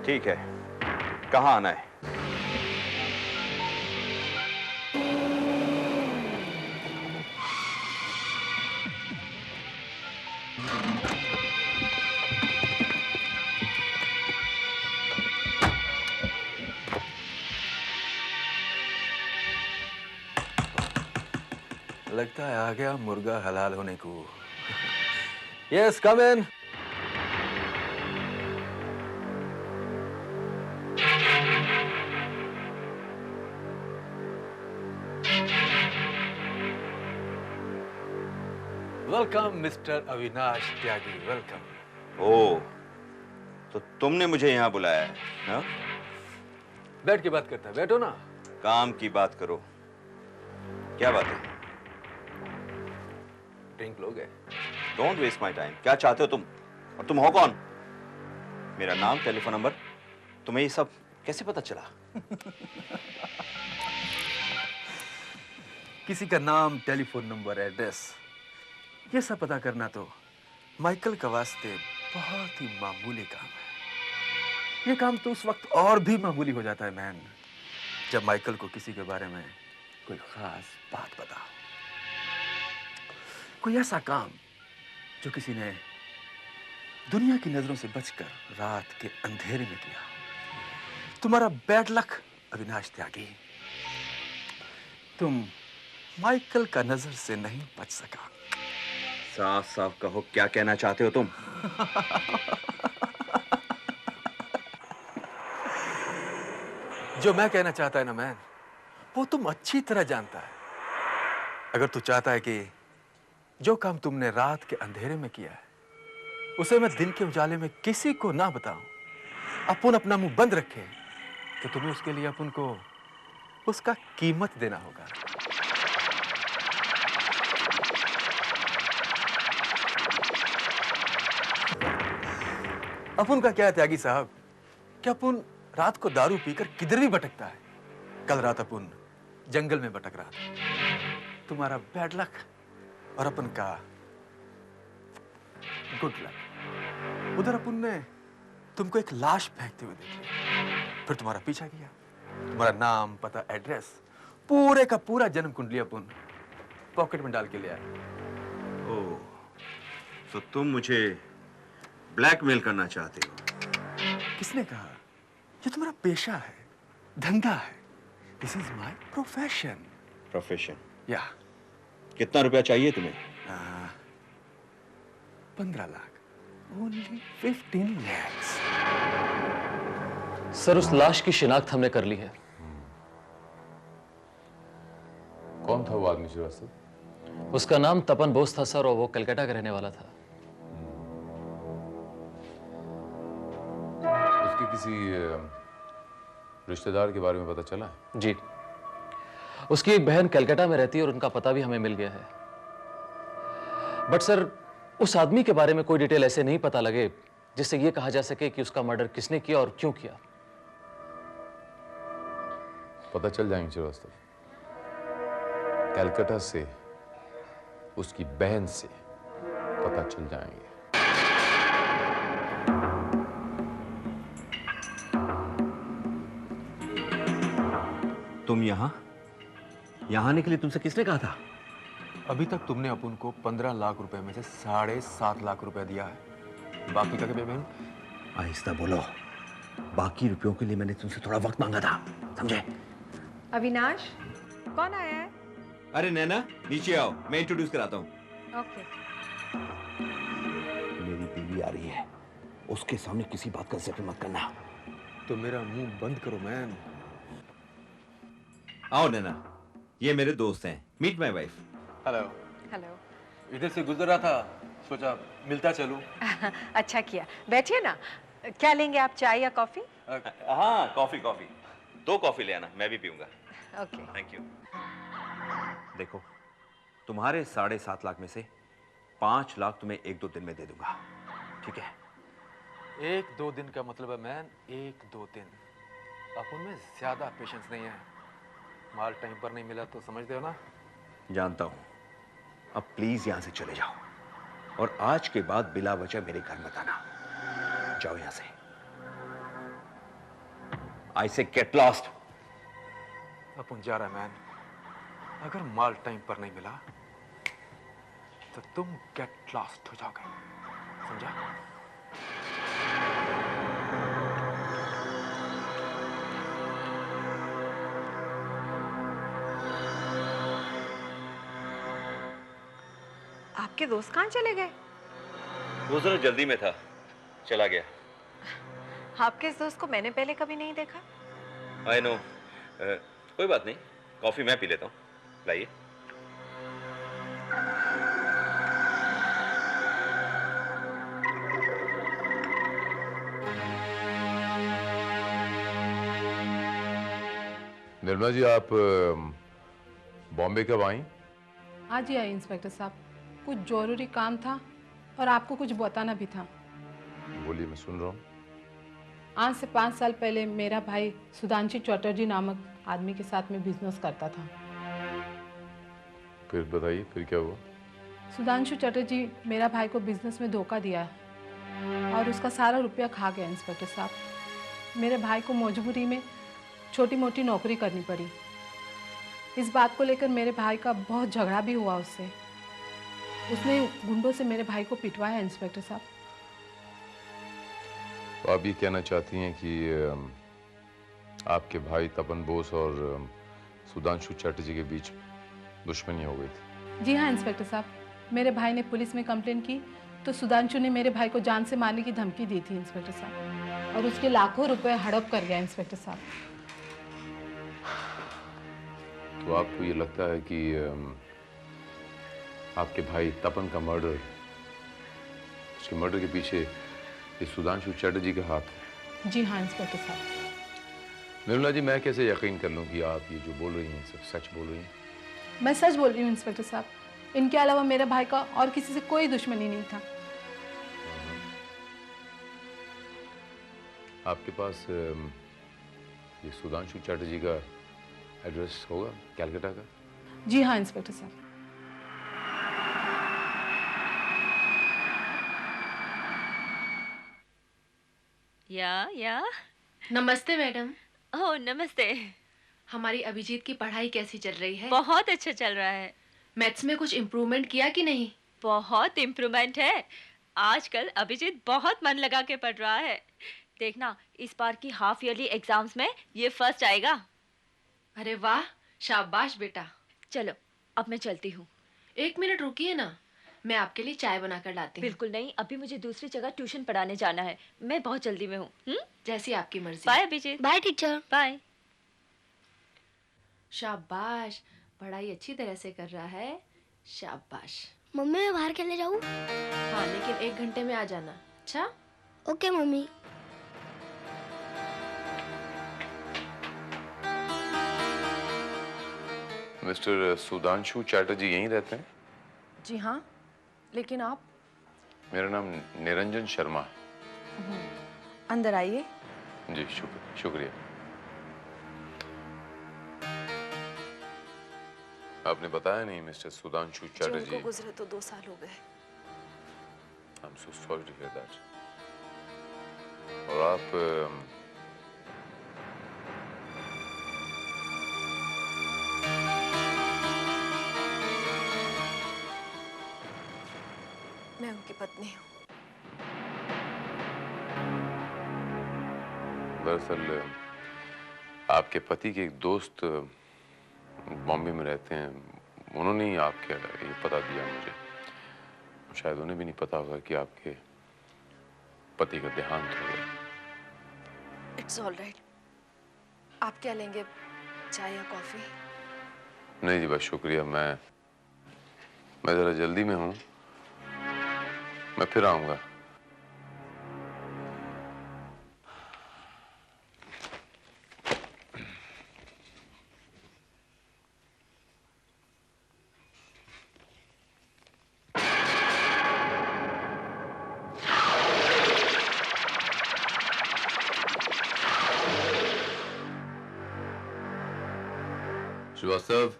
ठीक है, कहाँ आना है? लगता है आ गया मुर्गा हलाल होने को। यस, कम इन। वेलकम मिस्टर अविनाश त्यागी, वेलकम। ओह, तो तुमने मुझे यहाँ बुलाया है ना? बैठ के बात करता है, बैठो ना। काम की बात करो। क्या बात है? ड्रिंक लोगे? Don't waste my time. क्या चाहते हो तुम? और तुम हो कौन? मेरा नाम, टेलीफोन नंबर, तुम्हें ये सब कैसे पता चला? किसी का नाम, टेलीफोन नंबर, एड्रेस, ये सब पता करना तो माइकल का वास्ते बहुत ही मामूली काम है। ये काम तो उस वक्त और भी मामूली हो जाता है मैन, जब माइकल को किसी के बारे में कोई खास बात बताओ। कोई ऐसा काम जो किसी ने दुनिया की नजरों से बचकर रात के अंधेरे में किया। तुम्हारा बैड लक अविनाश त्यागी, तुम माइकल का नजर से नहीं बच सका। साफ साफ कहो, क्या कहना चाहते हो तुम? जो मैं कहना चाहता है ना मैन, वो तुम अच्छी तरह जानता है। अगर तू चाहता है कि जो काम तुमने रात के अंधेरे में किया है उसे मैं दिन के उजाले में किसी को ना बताऊं, अपन अपना मुंह बंद रखे, तो तुम्हें उसके लिए अपन को उसका कीमत देना होगा। अपुन का क्या है त्यागी साहब कि अपुन रात को दारू पीकर किधर भी भटकता है। कल रात अपुन जंगल में भटक रहा था। तुम्हारा बैड लक और अपन का गुड लक। उधर अपुन ने तुमको एक लाश फेंकते हुए देखा, फिर तुम्हारा पीछा किया। तुम्हारा नाम, पता, एड्रेस, पूरे का पूरा जन्म कुंडली अपुन पॉकेट में डाल के ले आया। ओह, तो तुम मुझे ब्लैकमेल करना चाहते हो? किसने कहा? ये तुम्हारा पेशा है, धंधा है। This is my profession. Profession? या। कितना रुपया चाहिए तुम्हें? 15 लाख। Only 15 lakhs। सर, उस लाश की शिनाख्त हमने कर ली है। कौन था वो आदमी श्रीवास्तव? उसका नाम तपन बोस था सर, और वो कलकत्ता का रहने वाला था। उसके किसी रिश्तेदार के बारे में पता चला है? जी, उसकी एक बहन कलकत्ता में रहती है और उनका पता भी हमें मिल गया है। बट सर, उस आदमी के बारे में कोई डिटेल ऐसे नहीं पता लगे जिससे यह कहा जा सके कि उसका मर्डर किसने किया और क्यों किया। पता चल जाएंगे श्रीवास्तव। कलकत्ता से उसकी बहन से पता चल जाएंगे। तुम यहाँ आने के लिए तुमसे किसने कहा था? अभी तक तुमने अपुन को 15 लाख रुपए में से 7.5 लाख रुपए दिया है। बाकी का क्या बहन? आहिस्ता बोलो। बाकी रुपयों के लिए मैंने तुमसे थोड़ा वक्त मांगा था, समझे? अविनाश, कौन आया है? अरे नैना, नीचे आओ, मैं इंट्रोड्यूस कराता हूँ। ओके। मेरी बीवी आ रही है, उसके सामने किसी बात का जिक्र मत करना। तो मेरा मुंह बंद करो मैन। आओ नैना, ये मेरे दोस्त हैं। Meet my wife. Hello. Hello. इधर से गुजर रहा था, सोचा मिलता चलूं। अच्छा किया, बैठिए ना। क्या लेंगे आप, चाय या कॉफी? हाँ, कॉफी। 2 कॉफी ले आना, मैं भी पीऊंगा। ओके। Thank you. देखो, तुम्हारे 7.5 लाख में से 5 लाख तुम्हें 1-2 दिन में दे दूंगा, ठीक है? 1-2 दिन का मतलब है मैन, 1-2 दिन। अपुन में ज्यादा पेशेंस नहीं है। माल टाइम पर नहीं मिला तो समझते हो ना? जानता हूं। अब प्लीज यहां से चले जाओ, और आज के बाद बिला वजह मेरे घर मत आना। जाओ यहां से। आई से गेट लॉस्ट। अपुन जा रहा है मैन। अगर माल टाइम पर नहीं मिला तो तुम गेट लॉस्ट हो जाओगे, समझा? आपके दोस्त कहाँ चले गए? वो जरा जल्दी में था, चला गया। आपके इस दोस्त को मैंने पहले कभी नहीं देखा। I know. कोई बात नहीं, कॉफी मैं पी लेता हूँ। लाइए। निर्मला जी, आप बॉम्बे कब आई? आज ही आई इंस्पेक्टर साहब। कुछ जरूरी काम था और आपको कुछ बताना भी था। बोलिए, मैं सुन रहा हूँ। आज से 5 साल पहले मेरा भाई सुधांशु चटर्जी नामक आदमी के साथ में बिजनेस करता था। फिर बताइए, फिर क्या हुआ? सुधांशु चटर्जी मेरा भाई को बिजनेस में धोखा दिया और उसका सारा रुपया खा गया इंस्पेक्टर साहब। मेरे भाई को मजबूरी में छोटी मोटी नौकरी करनी पड़ी। इस बात को लेकर मेरे भाई का बहुत झगड़ा भी हुआ उससे। उसने गुंडों से मेरे भाई को पिटवाया इंस्पेक्टर साहब। तो आप ये कहना चाहती हैं कि आपके भाई तपन बोस और सुधांशु चटर्जी के बीच दुश्मनी हो गई थी? जी हाँ इंस्पेक्टर साहब। मेरे भाई ने पुलिस में कंप्लेंट की तो सुधांशु ने मेरे भाई को जान से मारने की धमकी दी थी इंस्पेक्टर साहब, और उसके लाखों रुपए हड़प कर गया इंस्पेक्टर साहब। तो आपको ये लगता है कि आपके भाई तपन का मर्डर, उसके मर्डर के पीछे इस सुधांशु चटर्जी के हाथ है? जी हाँ इंस्पेक्टर साहब। निर्मला जी, मैं कैसे यकीन कर लूं कि आप ये जो बोल रही हैं सब सच बोल रही हैं? मैं सच बोल रही हूँ इंस्पेक्टर साहब। इनके अलावा मेरे भाई का और किसी से कोई दुश्मनी नहीं था। आपके पास ये सुधांशु चैटर्जी का एड्रेस होगा कैलकाटा का? जी हाँ इंस्पेक्टर साहब। या नमस्ते मैडम। ओह नमस्ते। हमारी अभिजीत की पढ़ाई कैसी चल रही है? बहुत अच्छा चल रहा है। मैथ्स में कुछ इम्प्रूवमेंट किया कि नहीं? बहुत इम्प्रूवमेंट है। आजकल अभिजीत बहुत मन लगा के पढ़ रहा है। देखना इस बार की हाफ ईयरली एग्जाम्स में ये फर्स्ट आएगा। अरे वाह, शाबाश बेटा। चलो अब मैं चलती हूँ। 1 मिनट रुकिए ना, मैं आपके लिए चाय बनाकर लाती हूँ। बिल्कुल नहीं, अभी मुझे दूसरी जगह ट्यूशन पढ़ाने जाना है। मैं बहुत जल्दी में हूँ। जैसी आपकी मर्जी। Bye Abhijeet. Bye teacher. Bye. शाबाश, पढ़ाई अच्छी तरह से कर रहा है। शाबाश। मम्मी मैं बाहर खेलने जाऊँ? हाँ लेकिन 1 घंटे में आ जाना। अच्छा? Okay mummy. Mister Sudhanshu Chatterjee यहीं रहते हैं? जी हाँ, लेकिन आप? मेरा नाम निरंजन शर्मा है। अंदर आइए। जी शुक्रिया। आपने बताया नहीं मिस्टर सुधांशु चैटर्जी। उनको गुजरे तो 2 साल हो गए। I'm so sorry to hear that. और आप मैं उनकी पत्नी हूँ। दरअसल आपके पति के एक दोस्त बॉम्बे में रहते हैं, उन्होंने ही आपके ये पता दिया मुझे। शायद उन्हें भी नहीं पता होगा कि आपके पति का देहांत हो गया। It's all right. आप क्या लेंगे, चाय या कॉफी? नहीं जी बस शुक्रिया। मैं जरा जल्दी में हूँ, मैं फिर आऊंगा। श्रीवास्तव।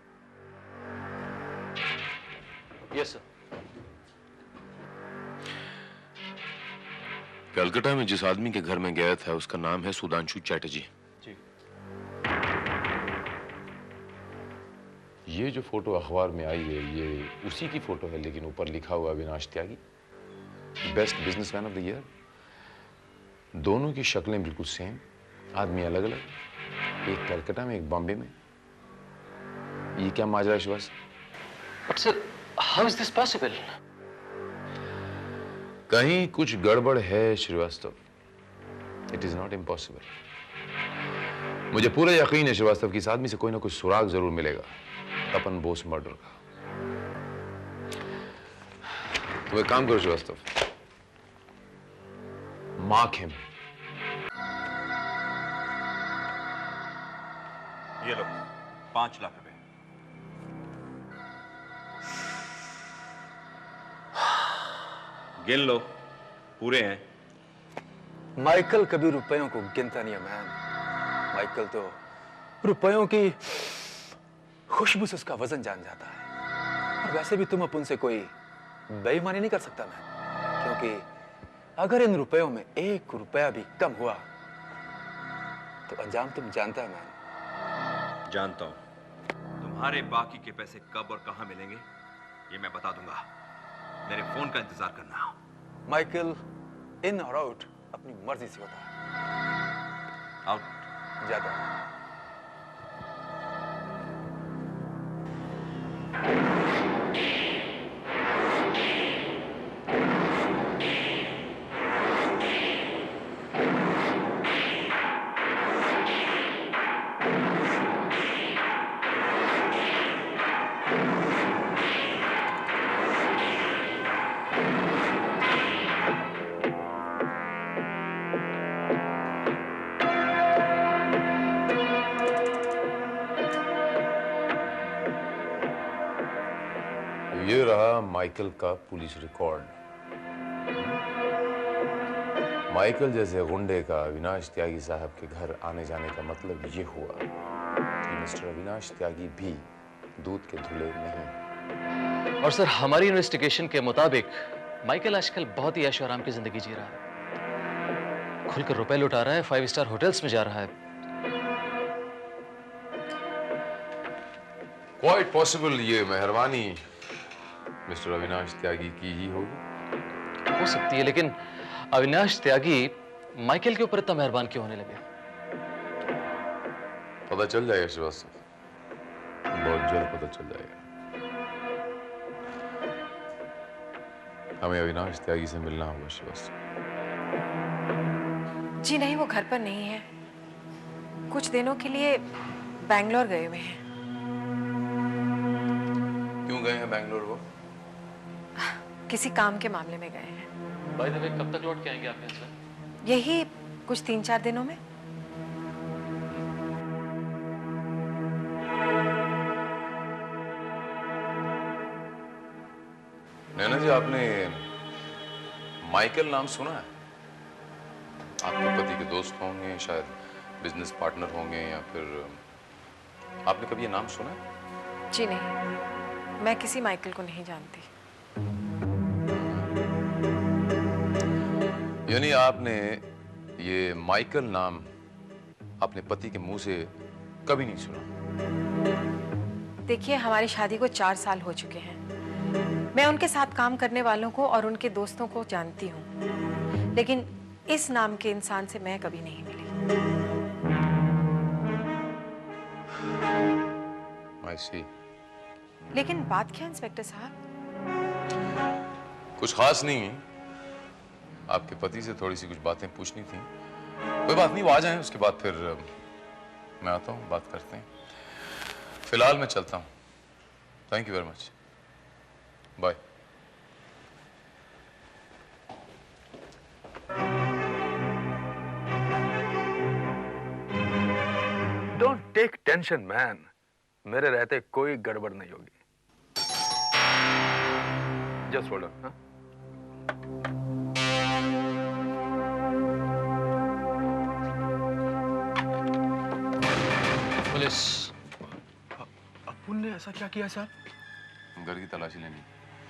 Yes sir. कलकत्ता में जिस आदमी के घर में गया था उसका नाम है सुधांशु चैटर्जी। जी। ये जो फोटो अखबार में आई है ये उसी की फोटो है, लेकिन ऊपर लिखा हुआ Avinash Tyagi, best businessman of the year. दोनों की शक्लें बिल्कुल सेम, आदमी अलग अलग, एक कलकत्ता में एक बॉम्बे में। ये क्या माजरा है Shivas? But sir, how is this possible? कहीं कुछ गड़बड़ है Srivastava. It is not impossible. मुझे पूरा यकीन है श्रीवास्तव की इस आदमी से कोई ना कोई सुराग जरूर मिलेगा तपन बोस मर्डर का। तो एक काम करो श्रीवास्तव, मार्क हिम। ये लो 5 लाख रुपए। गिन लो, पूरे हैं। माइकल कभी रुपयों को गिनता नहीं है मैन। माइकल तो रुपयों की खुशबू से उसका वजन जान जाता है। और वैसे भी तुम अपन से कोई बेईमानी नहीं कर सकता मैन, क्योंकि अगर इन रुपयों में 1 रुपया भी कम हुआ तो अंजाम तुम जानता है मैन। जानता हूं। तुम्हारे बाकी के पैसे कब और कहां मिलेंगे ये मैं बता दूंगा। मेरे फोन का इंतजार करना। माइकल इन और आउट अपनी मर्जी से होता है। आउट जाता है। ये रहा माइकल का पुलिस रिकॉर्ड। माइकल जैसे गुंडे का अविनाश त्यागी साहब के घर आने जाने का मतलब ये हुआ कि मिस्टर अविनाश त्यागी भी दूध के धुले नहीं। और सर हमारी इन्वेस्टिगेशन के मुताबिक माइकल आजकल बहुत ही ऐशो आराम की जिंदगी जी रहा है, खुलकर रुपए लुटा रहा है, 5 स्टार होटल्स में जा रहा है। क्वाइट पॉसिबल ये मेहरबानी मिस्टर अविनाश त्यागी की ही होगी। हो सकती है, लेकिन अविनाश त्यागी माइकल के ऊपर इतना मेहरबान क्यों होने लगे? पता चल जाएगा श्रीवास्तव, बहुत जल्द पता चल जाएगा। हमें अविनाश त्यागी से मिलना होगा श्रीवास्तव। जी नहीं, वो घर पर नहीं है, कुछ दिनों के लिए बैंगलोर गए हुए हैं। क्यों गए हैं बैंगलोर वो? किसी काम के मामले में गए हैं। बाय द वे, कब तक लौट के आएंगे आप यहाँ से? यही कुछ 3-4 दिनों में। नैना जी, आपने माइकल नाम सुना है? आपके पति के दोस्त होंगे, शायद बिजनेस पार्टनर होंगे, या फिर आपने कभी ये नाम सुना है? जी नहीं, मैं किसी माइकल को नहीं जानती। यानी आपने ये माइकल नाम अपने पति के मुंह से कभी नहीं सुना? देखिए, हमारी शादी को 4 साल हो चुके हैं। मैं उनके साथ काम करने वालों को और उनके दोस्तों को जानती हूँ, लेकिन इस नाम के इंसान से मैं कभी नहीं मिली। I see। लेकिन बात क्या इंस्पेक्टर साहब? कुछ खास नहीं, आपके पति से थोड़ी सी कुछ बातें पूछनी थी। कोई बात नहीं, वो आ जाएं, उसके बाद फिर मैं आता हूँ, बात करते हैं। फिलहाल मैं चलता हूँ। Thank you very much, bye. Don't take tension man, मेरे रहते कोई गड़बड़ नहीं होगी। Just hold on. पुलिस। अपुन ने ऐसा क्या किया साहब? घर की तलाशी लेनी।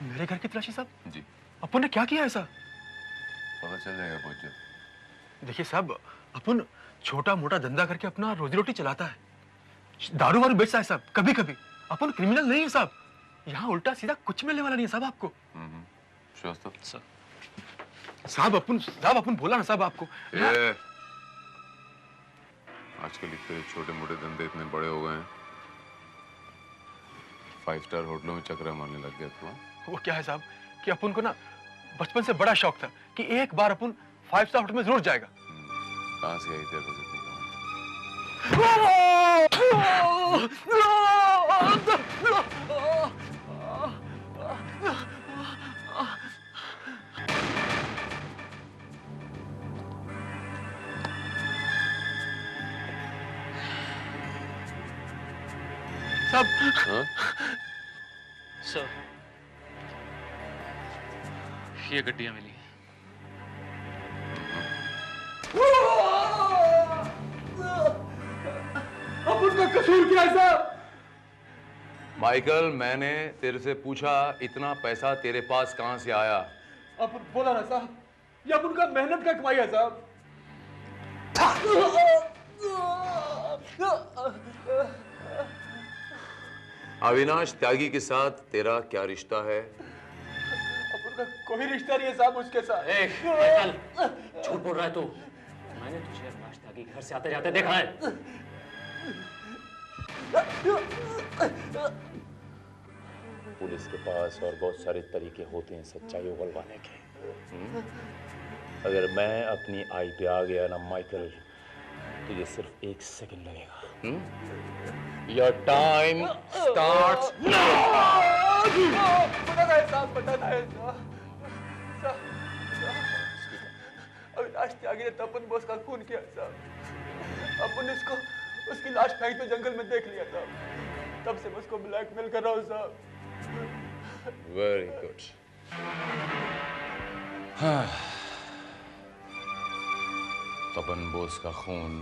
मेरे घर की तलाशी साहब? जी। अपुन ने क्या किया ऐसा? पता चल जाएगा बहुत जल्द। देखिए साहब, अपुन छोटा मोटा धंधा करके अपना रोजी रोटी चलाता है, दारू वारू बेचता है साहब कभी कभी। अपन क्रिमिनल नहीं है साहब, यहाँ उल्टा सीधा कुछ मिलने वाला नहीं है साहब आपको। साहब अपन बोला ना साहब आपको। आजकल इतने छोटे मोटे धंधे इतने बड़े हो गए हैं, 5 स्टार होटलों में चक्कर मारने लग गया तो। वो क्या है साहब कि अपन को ना बचपन से बड़ा शौक था कि एक बार अपन 5 स्टार होटल में जरूर जाएगा। कहाँ से आई थी इतनी सर, ये गड्डियां मिली। अपन का कसूर क्या है साहब? माइकल, मैंने तेरे से पूछा इतना पैसा तेरे पास कहां से आया? अपन बोला ना साहब, ये अपन का मेहनत का कमाई है साहब। अविनाश त्यागी के साथ तेरा क्या रिश्ता है? अपन का कोई रिश्ता नहीं है साहब उसके साथ। माइकल, झूठ बोल रहा है तू। मैंने तुझे अविनाश त्यागी घर से आते जाते देखा है। पुलिस के पास और बहुत सारे तरीके होते हैं सच्चाई उगलवाने के। अगर मैं अपनी आई पे आ गया ना माइकल, तुझे सिर्फ 1 सेकंड लगेगा। Your time starts now। Avinash त्यागी ने तपन बोस का खून किया साहब। अपन इसको उसकी लाश फेंक में जंगल में देख लिया था, तब से मैं उसको ब्लैकमेल कर रहा हूँ साहब। Very good. तपन बोस का खून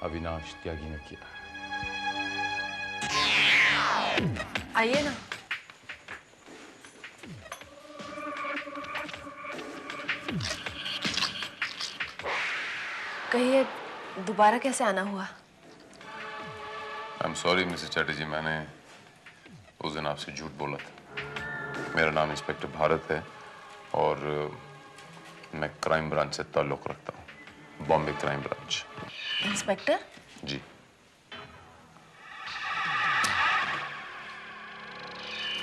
अविनाश त्यागी ने किया। आइए ना। कहिए दोबारा कैसे आना हुआ? I am sorry Mrs Chatterjee, मैंने उस दिन आपसे झूठ बोला था। मेरा नाम इंस्पेक्टर भारत है और मैं क्राइम ब्रांच से ताल्लुक रखता हूँ, बॉम्बे क्राइम ब्रांच। इंस्पेक्टर? जी।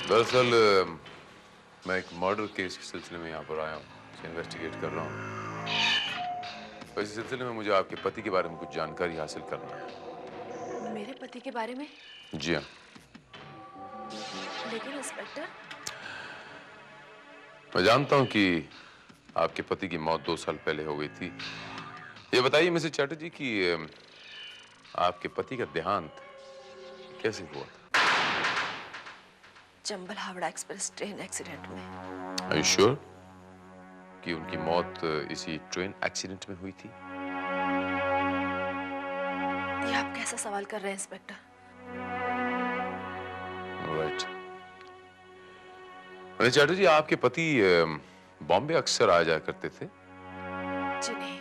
दरअसल मैं एक मर्डर केस के सिलसिले में यहाँ पर आया हूँ, उसे इन्वेस्टिगेट कर रहा हूँ। इस सिलसिले में मुझे आपके पति के बारे में कुछ जानकारी हासिल करना है। मेरे पति के बारे में? जी हाँ। लेकिन इंस्पेक्टर, मैं जानता हूँ कि आपके पति की मौत 2 साल पहले हो गई थी। ये बताइए मिसेस चैटर्जी कि आपके पति का देहांत कैसे हुआ था? Chambal Howrah express train accident में। Are you sure कि उनकी मौत इसी ट्रेन एक्सीडेंट में हुई थी? ये आप कैसा सवाल कर रहे हैं इंस्पेक्टर? राइट। मिसेस चैटर्जी, आपके पति बॉम्बे अक्सर आ जाया करते थे? जी नहीं,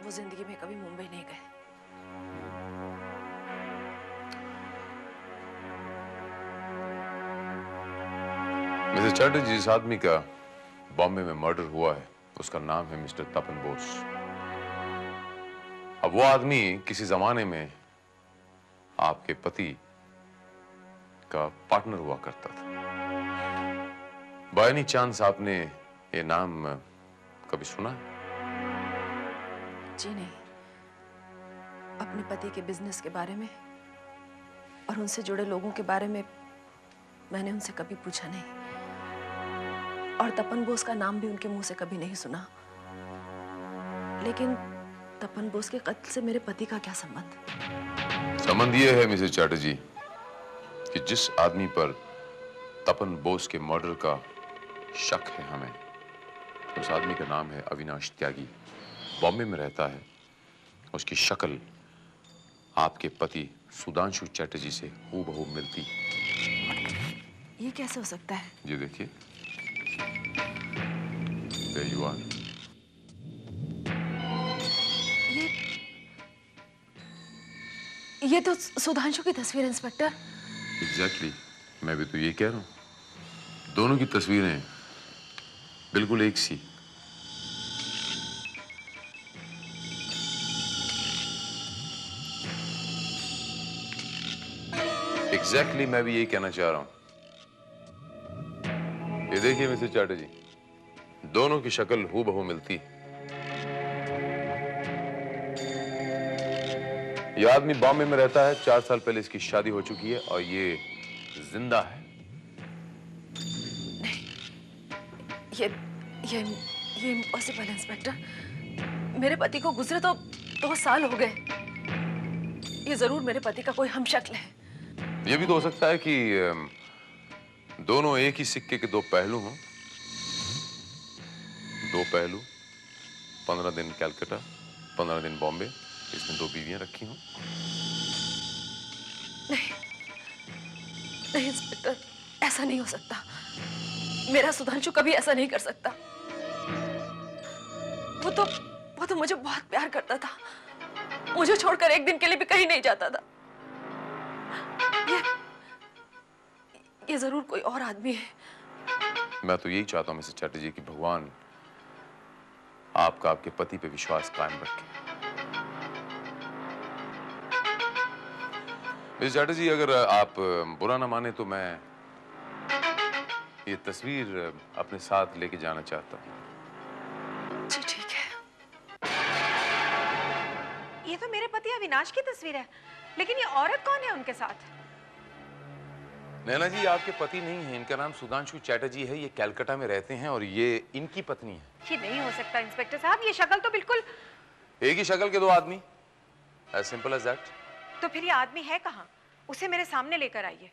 वो जिंदगी में कभी मुंबई नहीं गए। मिसेस चैटर्जी, जिस आदमी का बॉम्बे में मर्डर हुआ है उसका नाम है मिस्टर तपन बोस। अब वो आदमी किसी जमाने में आपके पति का पार्टनर हुआ करता था। बाय एनी चांस आपने ये नाम कभी सुना? जी नहीं, अपने पति के बिजनेस के बारे में और उनसे जुड़े लोगों के बारे में मैंने उनसे कभी पूछा नहीं, और तपन बोस का नाम भी उनके मुंह से कभी नहीं सुना। लेकिन तपन बोस के कत्ल से मेरे पति का क्या संबंध? संबंध ये है मिसेस चैटर्जी कि जिस आदमी पर तपन बोस के मर्डर का शक है हमें, उस आदमी का नाम है अविनाश त्यागी, बॉम्बे में रहता है। उसकी शक्ल आपके पति सुधांशु चैटर्जी से हूबहू मिलती। ये कैसे हो सकता है? ये देखिए, There you are. ये तो सुधांशु की तस्वीर है इंस्पेक्टर। Exactly. मैं भी तो ये कह रहा हूँ, दोनों की तस्वीरें बिल्कुल एक सी। Exactly, मैं भी यही कहना चाह रहा हूँ। ये देखिए मिसेस चैटर्जी, दोनों की शक्ल हूबहू मिलती। ये आदमी बॉम्बे में रहता है, 4 साल पहले इसकी शादी हो चुकी है और ये जिंदा है। नहीं, ये इम्पॉसिबल है इंस्पेक्टर। मेरे पति को गुजरे तो 2 साल हो गए। ये जरूर मेरे पति का कोई हमशक्ल है। ये भी तो हो सकता है कि दोनों एक ही सिक्के के 2 पहलू हों। 2 पहलू, 15 दिन कलकत्ता, 15 दिन बॉम्बे, इसमें 2 बीवियां रखी हों। नहीं इंस्पेक्टर, ऐसा नहीं हो सकता। मेरा सुधांशु कभी ऐसा नहीं कर सकता। वो तो मुझे बहुत प्यार करता था। मुझे छोड़कर एक दिन के लिए भी कहीं नहीं जाता था। ये जरूर कोई और आदमी है। मैं तो यही चाहता हूं मिसेस चैटर्जी कि भगवान आपका आपके पति पे विश्वास कायम रखे। मिसेस चैटर्जी, अगर आप बुरा ना माने तो मैं ये तस्वीर अपने साथ लेके जाना चाहता हूँ। जी ठीक है। ये तो मेरे पति अविनाश की तस्वीर है, लेकिन ये औरत कौन है उनके साथ? नैना जी, आपके पति नहीं है, इनका नाम सुधांशु चैटर्जी है। ये कलकत्ता में रहते हैं और ये इनकी पत्नी है। ये नहीं हो सकता इंस्पेक्टर साहब, ये शक्ल तो बिल्कुल एक ही शक्ल के 2 आदमी, as simple as that। तो फिर ये आदमी है कहाँ? उसे मेरे सामने लेकर आइए।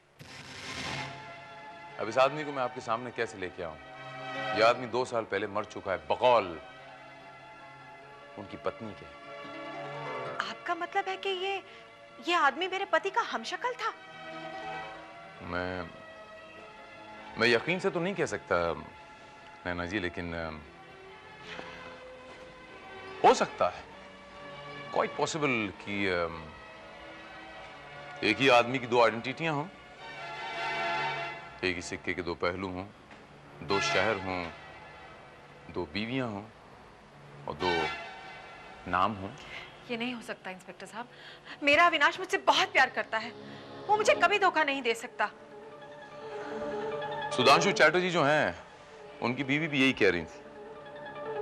अब इस आदमी को मैं आपके सामने कैसे लेके आऊं? ये आदमी 2 साल पहले मर चुका है बकौल उनकी पत्नी के। आपका मतलब है कि ये आदमी मेरे पति का हमशक्ल था? मैं यकीन से तो नहीं कह सकता नैना जी, लेकिन हो सकता है, क्वाइट पॉसिबल कि एक ही आदमी की दो आइडेंटिटियां हों, एक ही सिक्के के दो पहलू हों, दो शहर हों, दो बीवियां हों और दो नाम हों। ये नहीं हो सकता इंस्पेक्टर साहब। मेरा अविनाश मुझसे बहुत प्यार करता है, वो मुझे कभी धोखा नहीं दे सकता। सुधांशु चैटर्जी जो हैं, उनकी बीवी भी यही कह रही थी।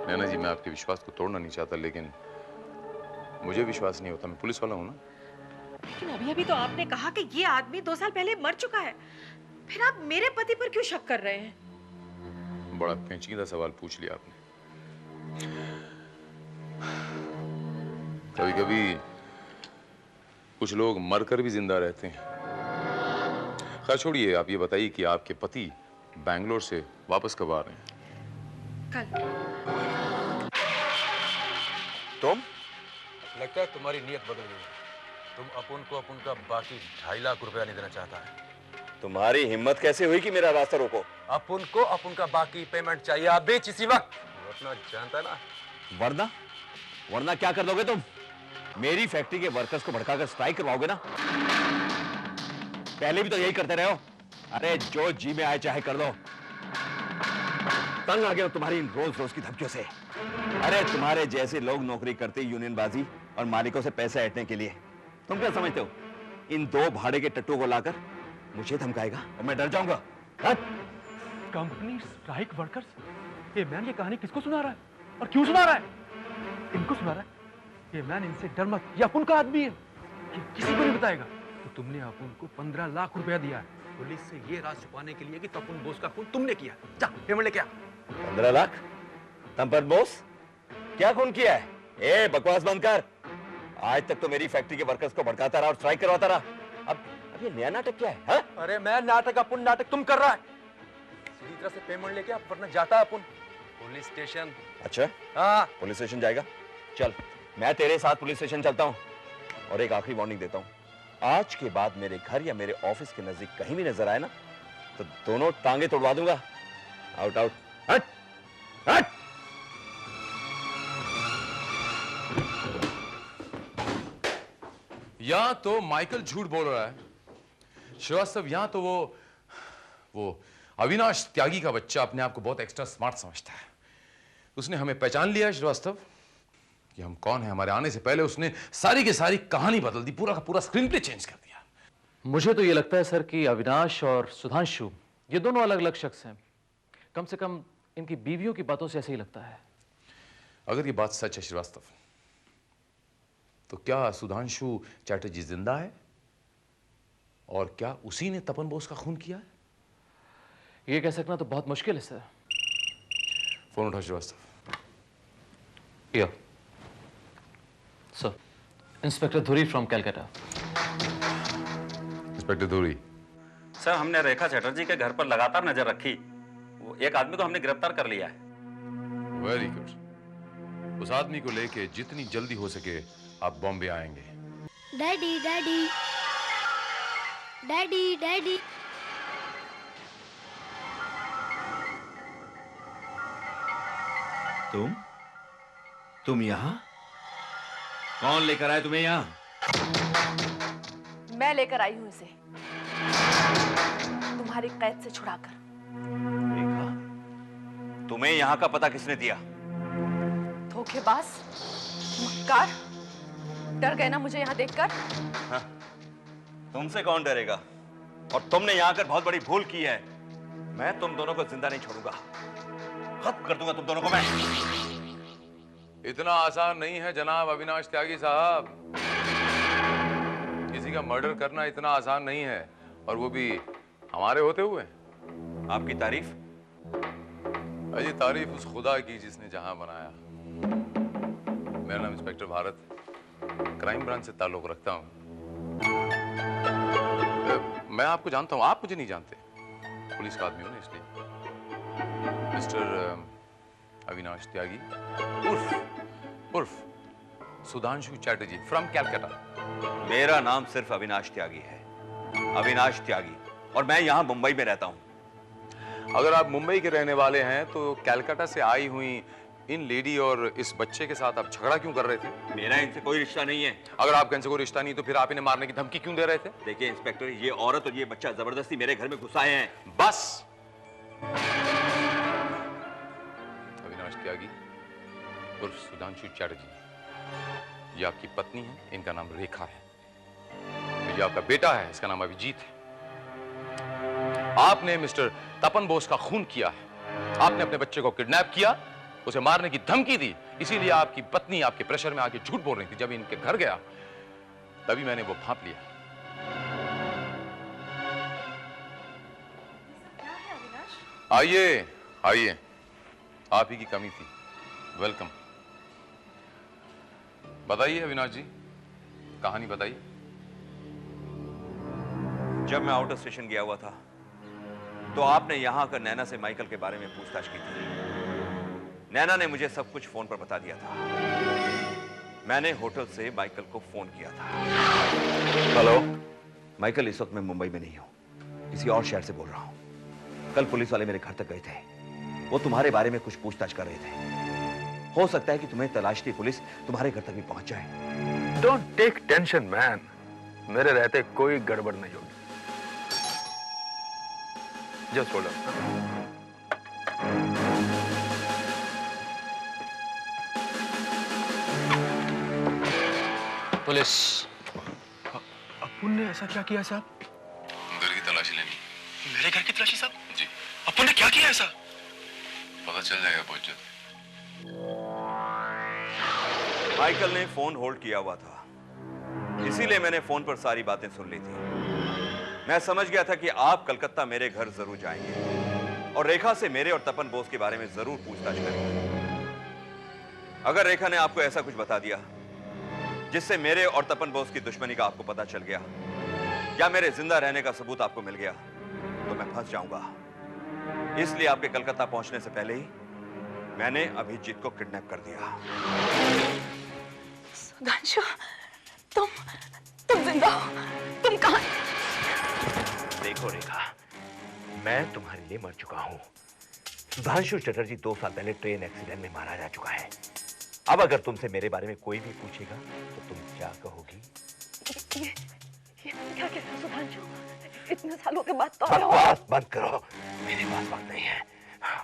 नैना जी, मैं आपके विश्वास को तोड़ना नहीं चाहता, लेकिन मुझे विश्वास नहीं होता। मैं पुलिस वाला हूं ना। लेकिन अभी तो आपने कहा कि ये आदमी 2 साल पहले मर चुका है, फिर आप मेरे पति पर क्यों शक कर रहे हैं? बड़ा पेचीदा सवाल पूछ लिया आपने। कभी कभी कुछ लोग मरकर भी जिंदा रहते हैं। खैर छोड़िए, आप ये बताइए कि आपके पति बैंगलोर से वापस कब आ रहे हैं? कल। तुम? लगता है तुम्हारी नीयत बदल गई है। तुम अपुन को अपुन का बाकी 2.5 लाख रुपया नहीं देना चाहता है। तुम्हारी हिम्मत कैसे हुई कि मेरा रास्ता रोको? अपुन को अपुन का बाकी पेमेंट चाहिए, आप बेच इसी वक्त। वो अपना जानता है ना। वरना क्या कर दोगे तुम? मेरी फैक्ट्री के वर्कर्स को भड़काकर स्ट्राइक करवाओगे ना? पहले भी तो यही करते रहे हो। अरे जो जी में आए चाहे कर दो। तंग आ गया तुम्हारी इन रोज रोज की धमकियों से। अरे तुम्हारे जैसे लोग नौकरी करते यूनियनबाजी और मालिकों से पैसे ऐंठने के लिए। तुम क्या समझते हो इन दो भाड़े के टट्टू को लाकर मुझे धमकाएगा और मैं डर जाऊंगा? कंपनी स्ट्राइक वर्कर्स, ये मैन ये कहानी किसको सुना रहा है और क्यों सुना रहा है? इनको सुना रहा है। ये मैन इनसे डर मत, ये अपुन का आदमी है, ये किसी को नहीं बताएगा। तो तुमने अपुन को 15 लाख रुपया दिया है पुलिस से ये राज छुपाने के लिए कि तपन बोस का खून तुमने किया। जा पेमेंट लेके आ। 15 लाख? तपन बोस क्या खून किया है? ए बकवास बंद कर। आज तक तो मेरी फैक्ट्री के वर्कर्स को भड़काता रहा और स्ट्राइक करवाता रहा। अब ये नया नाटक क्या है? हा? अरे मैं नाटक, अपुन नाटक तुम कर रहा है। सीधी तरह से पेमेंट लेके आप, वरना जाता अपुन पुलिस स्टेशन। अच्छा हाँ, पुलिस स्टेशन जाएगा? चल मैं तेरे साथ पुलिस स्टेशन चलता हूँ। और एक आखिरी वार्निंग देता हूँ, आज के बाद मेरे घर या मेरे ऑफिस के नजदीक कहीं भी नजर आए ना तो दोनों टांगे तोड़वा दूंगा। Out out. हट हट। या तो माइकल झूठ बोल रहा है श्रीवास्तव, या तो वो अविनाश त्यागी का बच्चा अपने आप को बहुत एक्स्ट्रा स्मार्ट समझता है। उसने हमें पहचान लिया श्रीवास्तव कि हम कौन हैं। हमारे आने से पहले उसने सारी की सारी कहानी बदल दी, पूरा का पूरा स्क्रीन प्ले चेंज कर दिया। मुझे तो ये लगता है सर कि अविनाश और सुधांशु ये दोनों अलग अलग शख्स हैं। कम से कम इनकी बीवियों की बातों से ऐसे ही लगता है। अगर ये बात सच है श्रीवास्तव, तो क्या सुधांशु चैटर्जी जिंदा है? और क्या उसी ने तपन बोस का खून किया है? ये कह सकना तो बहुत मुश्किल है सर। फोन उठाओ श्रीवास्तव। या सर, इंस्पेक्टर धुरी फ्रॉम कैलकाटा। इंस्पेक्टर धुरी। सर, हमने रेखा चैटर्जी के घर पर लगातार नजर रखी। वो एक आदमी को हमने गिरफ्तार कर लिया है। Very good. उस आदमी को लेके जितनी जल्दी हो सके आप बॉम्बे आएंगे। Daddy daddy daddy daddy. तुम यहाँ? कौन लेकर आए तुम्हें यहाँ? मैं लेकर आई हूं इसे तुम्हारी कैद से छुड़ाकर। देखा? तुम्हें यहाँ का पता किसने दिया? धोखेबाज, मक्कार, डर गए ना मुझे यहाँ देखकर? हाँ, तुमसे कौन डरेगा? और तुमने यहाँ आकर बहुत बड़ी भूल की है। मैं तुम दोनों को जिंदा नहीं छोड़ूंगा, खत्म कर दूंगा तुम दोनों को मैं। इतना आसान नहीं है जनाब अविनाश त्यागी साहब। किसी का मर्डर करना इतना आसान नहीं है, और वो भी हमारे होते हुए। आपकी तारीफ? अजी तारीफ उस खुदा की जिसने जहां बनाया। मेरा नाम इंस्पेक्टर भारत, क्राइम ब्रांच से ताल्लुक रखता हूं। मैं आपको जानता हूं, आप मुझे नहीं जानते। पुलिस का आदमी हूं ना, इसलिए। मिस्टर अविनाश त्यागी उर्फ उर्फ सुधांशु चैटर्जी फ्रॉम कैलकाटा। मेरा नाम सिर्फ अविनाश त्यागी है, अविनाश त्यागी, और मैं यहां मुंबई में रहता हूं। अगर आप मुंबई के रहने वाले हैं तो कैलकाटा से आई हुई इन लेडी और इस बच्चे के साथ आप झगड़ा क्यों कर रहे थे? मेरा इनसे कोई रिश्ता नहीं है। अगर आपका इनसे कोई रिश्ता नहीं तो फिर आप इन्हें मारने की धमकी क्यों दे रहे थे? देखिए इंस्पेक्टर, ये औरत और ये बच्चा जबरदस्ती मेरे घर में घुसाए हैं। बस। अविनाश त्यागी उर्फ सुधांशु चैटर्जी, ये आपकी पत्नी है, इनका नाम रेखा है। ये आपका बेटा है, इसका नाम अभिजीत है। आपने मिस्टर तपन बोस का खून किया है। आपने अपने बच्चे को किडनैप किया, उसे मारने की धमकी दी, इसीलिए आपकी पत्नी आपके प्रेशर में आके झूठ बोल रही थी। जब इनके घर गया तभी मैंने वो भांप लिया। आइए आइए, आप ही की कमी थी। वेलकम। बताइए अविनाश जी, कहानी बताइए। जब मैं आउट ऑफ स्टेशन गया हुआ था तो आपने यहां आकर नैना से माइकल के बारे में पूछताछ की थी। नैना ने मुझे सब कुछ फोन पर बता दिया था। मैंने होटल से माइकल को फोन किया था। हेलो माइकल, इस वक्त मैं मुंबई में नहीं हूं, किसी और शहर से बोल रहा हूं। कल पुलिस वाले मेरे घर तक गए थे, वो तुम्हारे बारे में कुछ पूछताछ कर रहे थे। हो सकता है कि तुम्हें तलाशती पुलिस तुम्हारे घर तक भी पहुंच जाए। डोंट टेक टेंशन मैन, मेरे रहते कोई गड़बड़ नहीं होगी। Just hold on. पुलिस। अपुन ने ऐसा क्या किया साहब? घर की तलाशी लेनी। मेरे घर की तलाशी साहब? जी। अपुन ने क्या किया ऐसा? पता चल जाएगा बहुत जल्द। माइकल ने फोन होल्ड किया हुआ था, इसीलिए मैंने फोन पर सारी बातें सुन ली थी। मैं समझ गया था कि आप कलकत्ता मेरे घर जरूर जाएंगे और रेखा से मेरे और तपन बोस के बारे में जरूर पूछताछ करेंगे। अगर रेखा ने आपको ऐसा कुछ बता दिया जिससे मेरे और तपन बोस की दुश्मनी का आपको पता चल गया या मेरे जिंदा रहने का सबूत आपको मिल गया तो मैं फंस जाऊंगा। इसलिए आपके कलकत्ता पहुंचने से पहले ही मैंने अभिजीत को किडनैप कर दिया। सुधांशु, तुम जिंदा हो? तुम कहां? देखो रेखा, मैं तुम्हारे लिए मर चुका हूं। सुधांशु चटर्जी 2 साल पहले ट्रेन एक्सीडेंट में मारा जा चुका है। अब अगर तुमसे मेरे बारे में कोई भी पूछेगा तो तुम क्या कहोगी? ये क्या कह रहे हो सुधांशु? इतने सालों के बाद तो बकवास बंद करो, मेरे पास वक्त नहीं है। मैं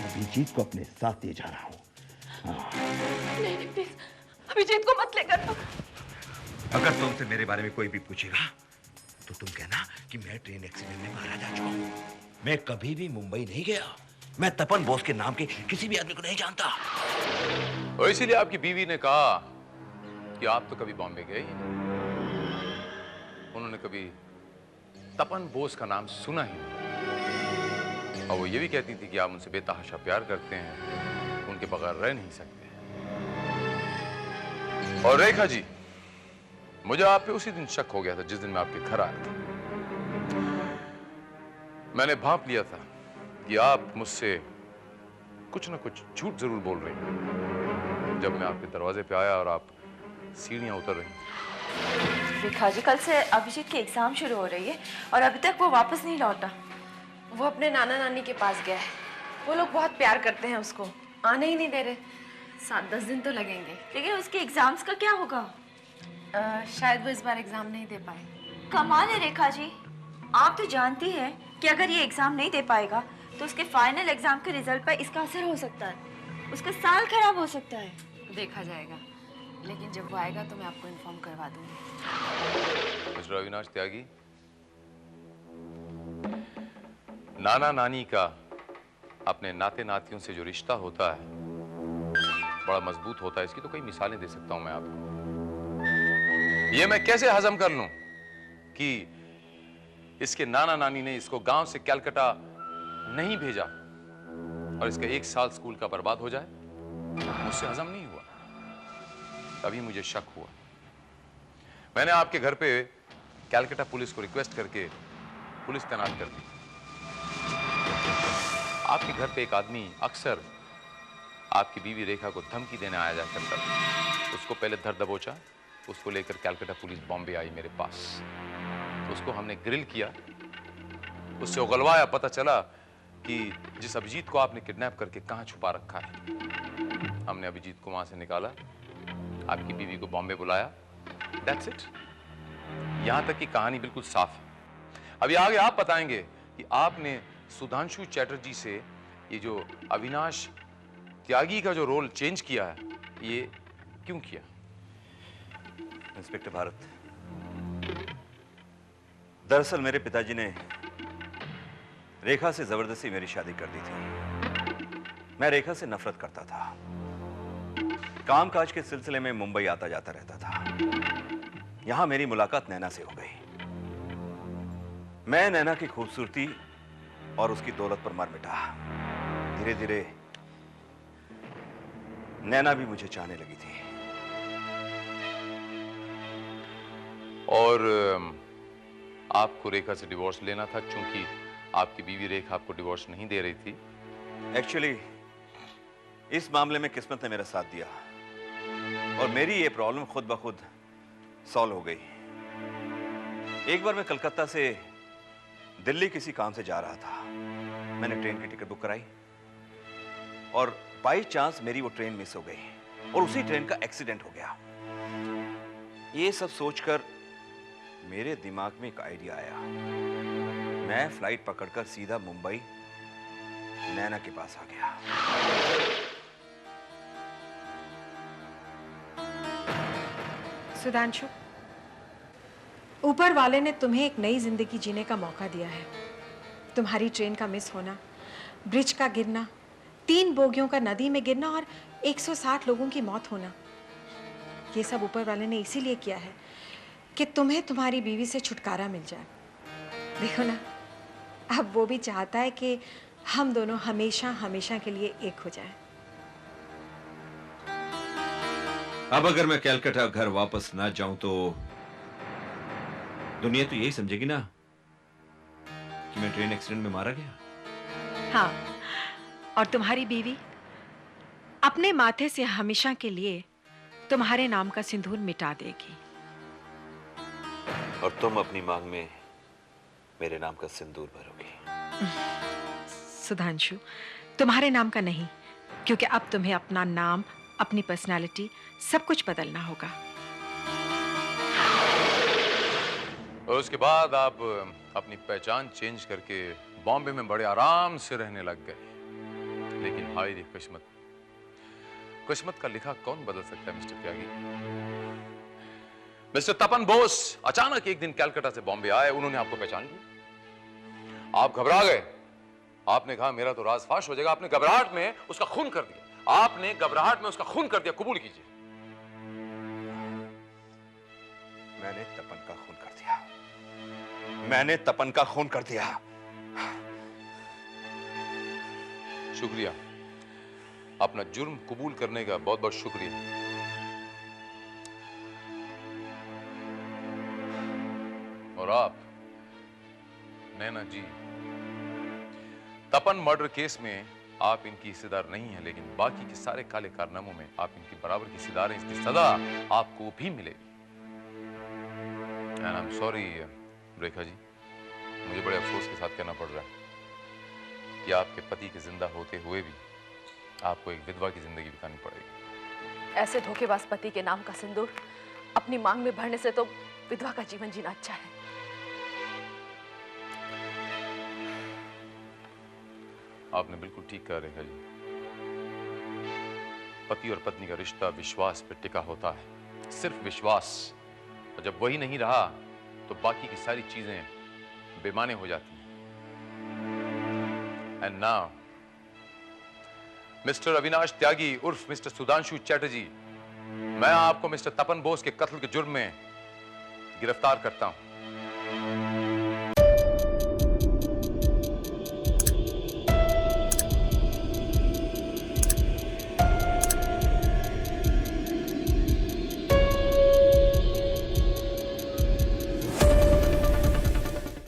अभिजीत को अपने साथ ले जा रहा हूं। नहीं प्लीज, अभिजीत को मत लेकर। अगर तुमसे मेरे बारे में कोई भी पूछेगा तो तुम कहना कि मैं ट्रेन एक्सीडेंट में मारा जा चुका हूं। मैं कभी भी मुंबई नहीं गया। मैं तपन बोस के नाम के किसी भी आदमी को नहीं जानता। और इसीलिए आपकी बीवी ने कहा कि आप तो कभी बॉम्बे गए ही नहीं। उन्होंने कभी तपन बोस का नाम सुना ही नहीं। और वो ये भी कहती थी कि आप उनसे बेतहाशा प्यार करते हैं, उनके बगैर रह नहीं सकते। और रेखा जी, मुझे आप पे उसी दिन शक हो गया था जिस दिन मैं आपके घर आया था। मैंने भांप लिया था कि आप मुझसे कुछ ना कुछ झूठ जरूर बोल रही हैं। जब मैं आपके दरवाजे पे आया और आप सीढ़ियां उतर रही। रेखा जी, कल से अभिजीत की एग्जाम शुरू हो रही है और अभी तक वो वापस नहीं लौटा। वो अपने नाना नानी के पास गया है। वो लोग बहुत प्यार करते हैं उसको, आने ही नहीं दे रहे। 7-10 दिन तो लगेंगे। लेकिन उसके एग्जाम्स का क्या होगा? शायद वो इस बार एग्जाम नहीं दे पाए। कमाल है रेखा जी, आप तो जानती हैं कि अगर ये एग्जाम नहीं दे पाएगा तो उसके फाइनल एग्जाम के रिजल्ट पर इसका असर हो सकता है। उसका साल खराब हो सकता है। देखा जाएगा, लेकिन जब वो आएगा तो मैं आपको इन्फॉर्म करवा दूंगी। मिस्टर अविनाश त्यागी, नाना नानी का अपने नाते नातियों से जो रिश्ता होता है बड़ा मजबूत होता है। इसकी तो कई मिसालें दे सकता हूं मैं आपको। ये मैं कैसे हजम कर लूं कि इसके नाना नानी ने इसको गांव से कलकत्ता नहीं भेजा और इसका 1 साल स्कूल का बर्बाद हो जाए? मुझसे हजम नहीं हुआ। तभी मुझे शक हुआ। मैंने आपके घर पे कलकत्ता पुलिस को रिक्वेस्ट करके पुलिस तैनात कर दी। आपके घर पे एक आदमी अक्सर आपकी बीवी रेखा को धमकी देने आया जा करता था। उसको पहले धर दबोचा, उसको लेकर कलकत्ता पुलिस बॉम्बे आई मेरे पास। तो उसको हमने ग्रिल किया, उससे उगलवाया, पता चला कि जिस अभिजीत को आपने किडनैप करके कहां छुपा रखा है। हमने अभिजीत को वहां से निकाला, आपकी बीवी को बॉम्बे बुलाया। That's it. यहां तक की कहानी बिल्कुल साफ है। अभी आगे आप बताएंगे कि आपने सुधांशु चैटर्जी से ये जो अविनाश त्यागी का जो रोल चेंज किया है, ये क्यों किया? इंस्पेक्टर भारत, दरअसल मेरे पिताजी ने रेखा से जबरदस्ती मेरी शादी कर दी थी। मैं रेखा से नफरत करता था, कामकाज के सिलसिले में मुंबई आता जाता रहता था। यहां मेरी मुलाकात नैना से हो गई। मैं नैना की खूबसूरती और उसकी दौलत पर मर मिटा। धीरे धीरे नैना भी मुझे चाहने लगी थी। और आपको रेखा से डिवोर्स लेना था क्योंकि आपकी बीवी रेखा आपको डिवोर्स नहीं दे रही थी। एक्चुअली इस मामले में किस्मत ने मेरा साथ दिया और मेरी ये प्रॉब्लम खुद ब खुद सॉल्व हो गई। एक बार मैं कलकत्ता से दिल्ली किसी काम से जा रहा था। मैंने ट्रेन की टिकट बुक कराई और बाई चांस मेरी वो ट्रेन मिस हो गई और उसी ट्रेन का एक्सीडेंट हो गया। ये सब सोचकर मेरे दिमाग में एक आइडिया आया। मैं फ्लाइट पकड़कर सीधा मुंबई नैना के पास आ गया। सुधांशु, ऊपर वाले ने तुम्हें एक नई जिंदगी जीने का मौका दिया है। तुम्हारी ट्रेन का मिस होना, ब्रिज का गिरना, 3 बोगियों का नदी में गिरना और 160 लोगों की मौत होना, ये सब ऊपर वाले ने इसीलिए किया है कि तुम्हें तुम्हारी बीवी से छुटकारा मिल जाए। देखो ना, अब वो भी चाहता है कि हम दोनों हमेशा हमेशा के लिए एक हो जाएं। अब अगर मैं कलकत्ता घर वापस ना जाऊं तो दुनिया तो यही समझेगी ना कि मैं ट्रेन एक्सीडेंट में मारा गया। हाँ, और तुम्हारी बीवी अपने माथे से हमेशा के लिए तुम्हारे नाम का सिंदूर मिटा देगी। और तुम अपनी मांग में मेरे नाम का सिंदूर भरोगी। सुधांशु, तुम्हारे नाम का नहीं, क्योंकि अब तुम्हें अपना नाम, अपनी पर्सनालिटी, सब कुछ बदलना होगा। और उसके बाद आप अपनी पहचान चेंज करके बॉम्बे में बड़े आराम से रहने लग गए। लेकिन हाय रे किस्मत, किस्मत का लिखा कौन बदल सकता है मिस्टर त्यागी? मिस्टर तपन बोस अचानक एक दिन कलकत्ता से बॉम्बे आए। उन्होंने आपको पहचान लिया। आप घबरा गए। आपने कहा मेरा तो राज फाश हो जाएगा। आपने घबराहट में उसका खून कर दिया। आपने घबराहट में उसका खून कर दिया। कबूल कीजिए। मैंने तपन का खून कर दिया। मैंने तपन का खून कर दिया। शुक्रिया, अपना जुर्म कबूल करने का बहुत बहुत शुक्रिया। और आप नैना जी, तपन मर्डर केस में आप इनकी हिस्सेदार नहीं हैं, लेकिन बाकी के सारे काले कारनामों में आप इनकी बराबर की हिस्सेदार हैं। इसकी सजा आपको भी मिलेगी। And I am sorry Rekha ji, मुझे बड़े अफसोस के साथ कहना पड़ रहा है कि आपके पति के जिंदा होते हुए भी आपको एक विधवा की जिंदगी बितानी पड़ेगी। ऐसे धोखेबाज पति के नाम का सिंदूर अपनी मांग में भरने से तो विधवा का जीवन जीना अच्छा है। आपने बिल्कुल ठीक कहा रेखा जी। पति और पत्नी का रिश्ता विश्वास पर टिका होता है, सिर्फ विश्वास। और जब वही नहीं रहा तो बाकी की सारी चीजें बेमाने हो जाती हैं। एंड नाउ मिस्टर अविनाश त्यागी उर्फ मिस्टर सुधांशु चैटर्जी, मैं आपको मिस्टर तपन बोस के कत्ल के जुर्म में गिरफ्तार करता हूं।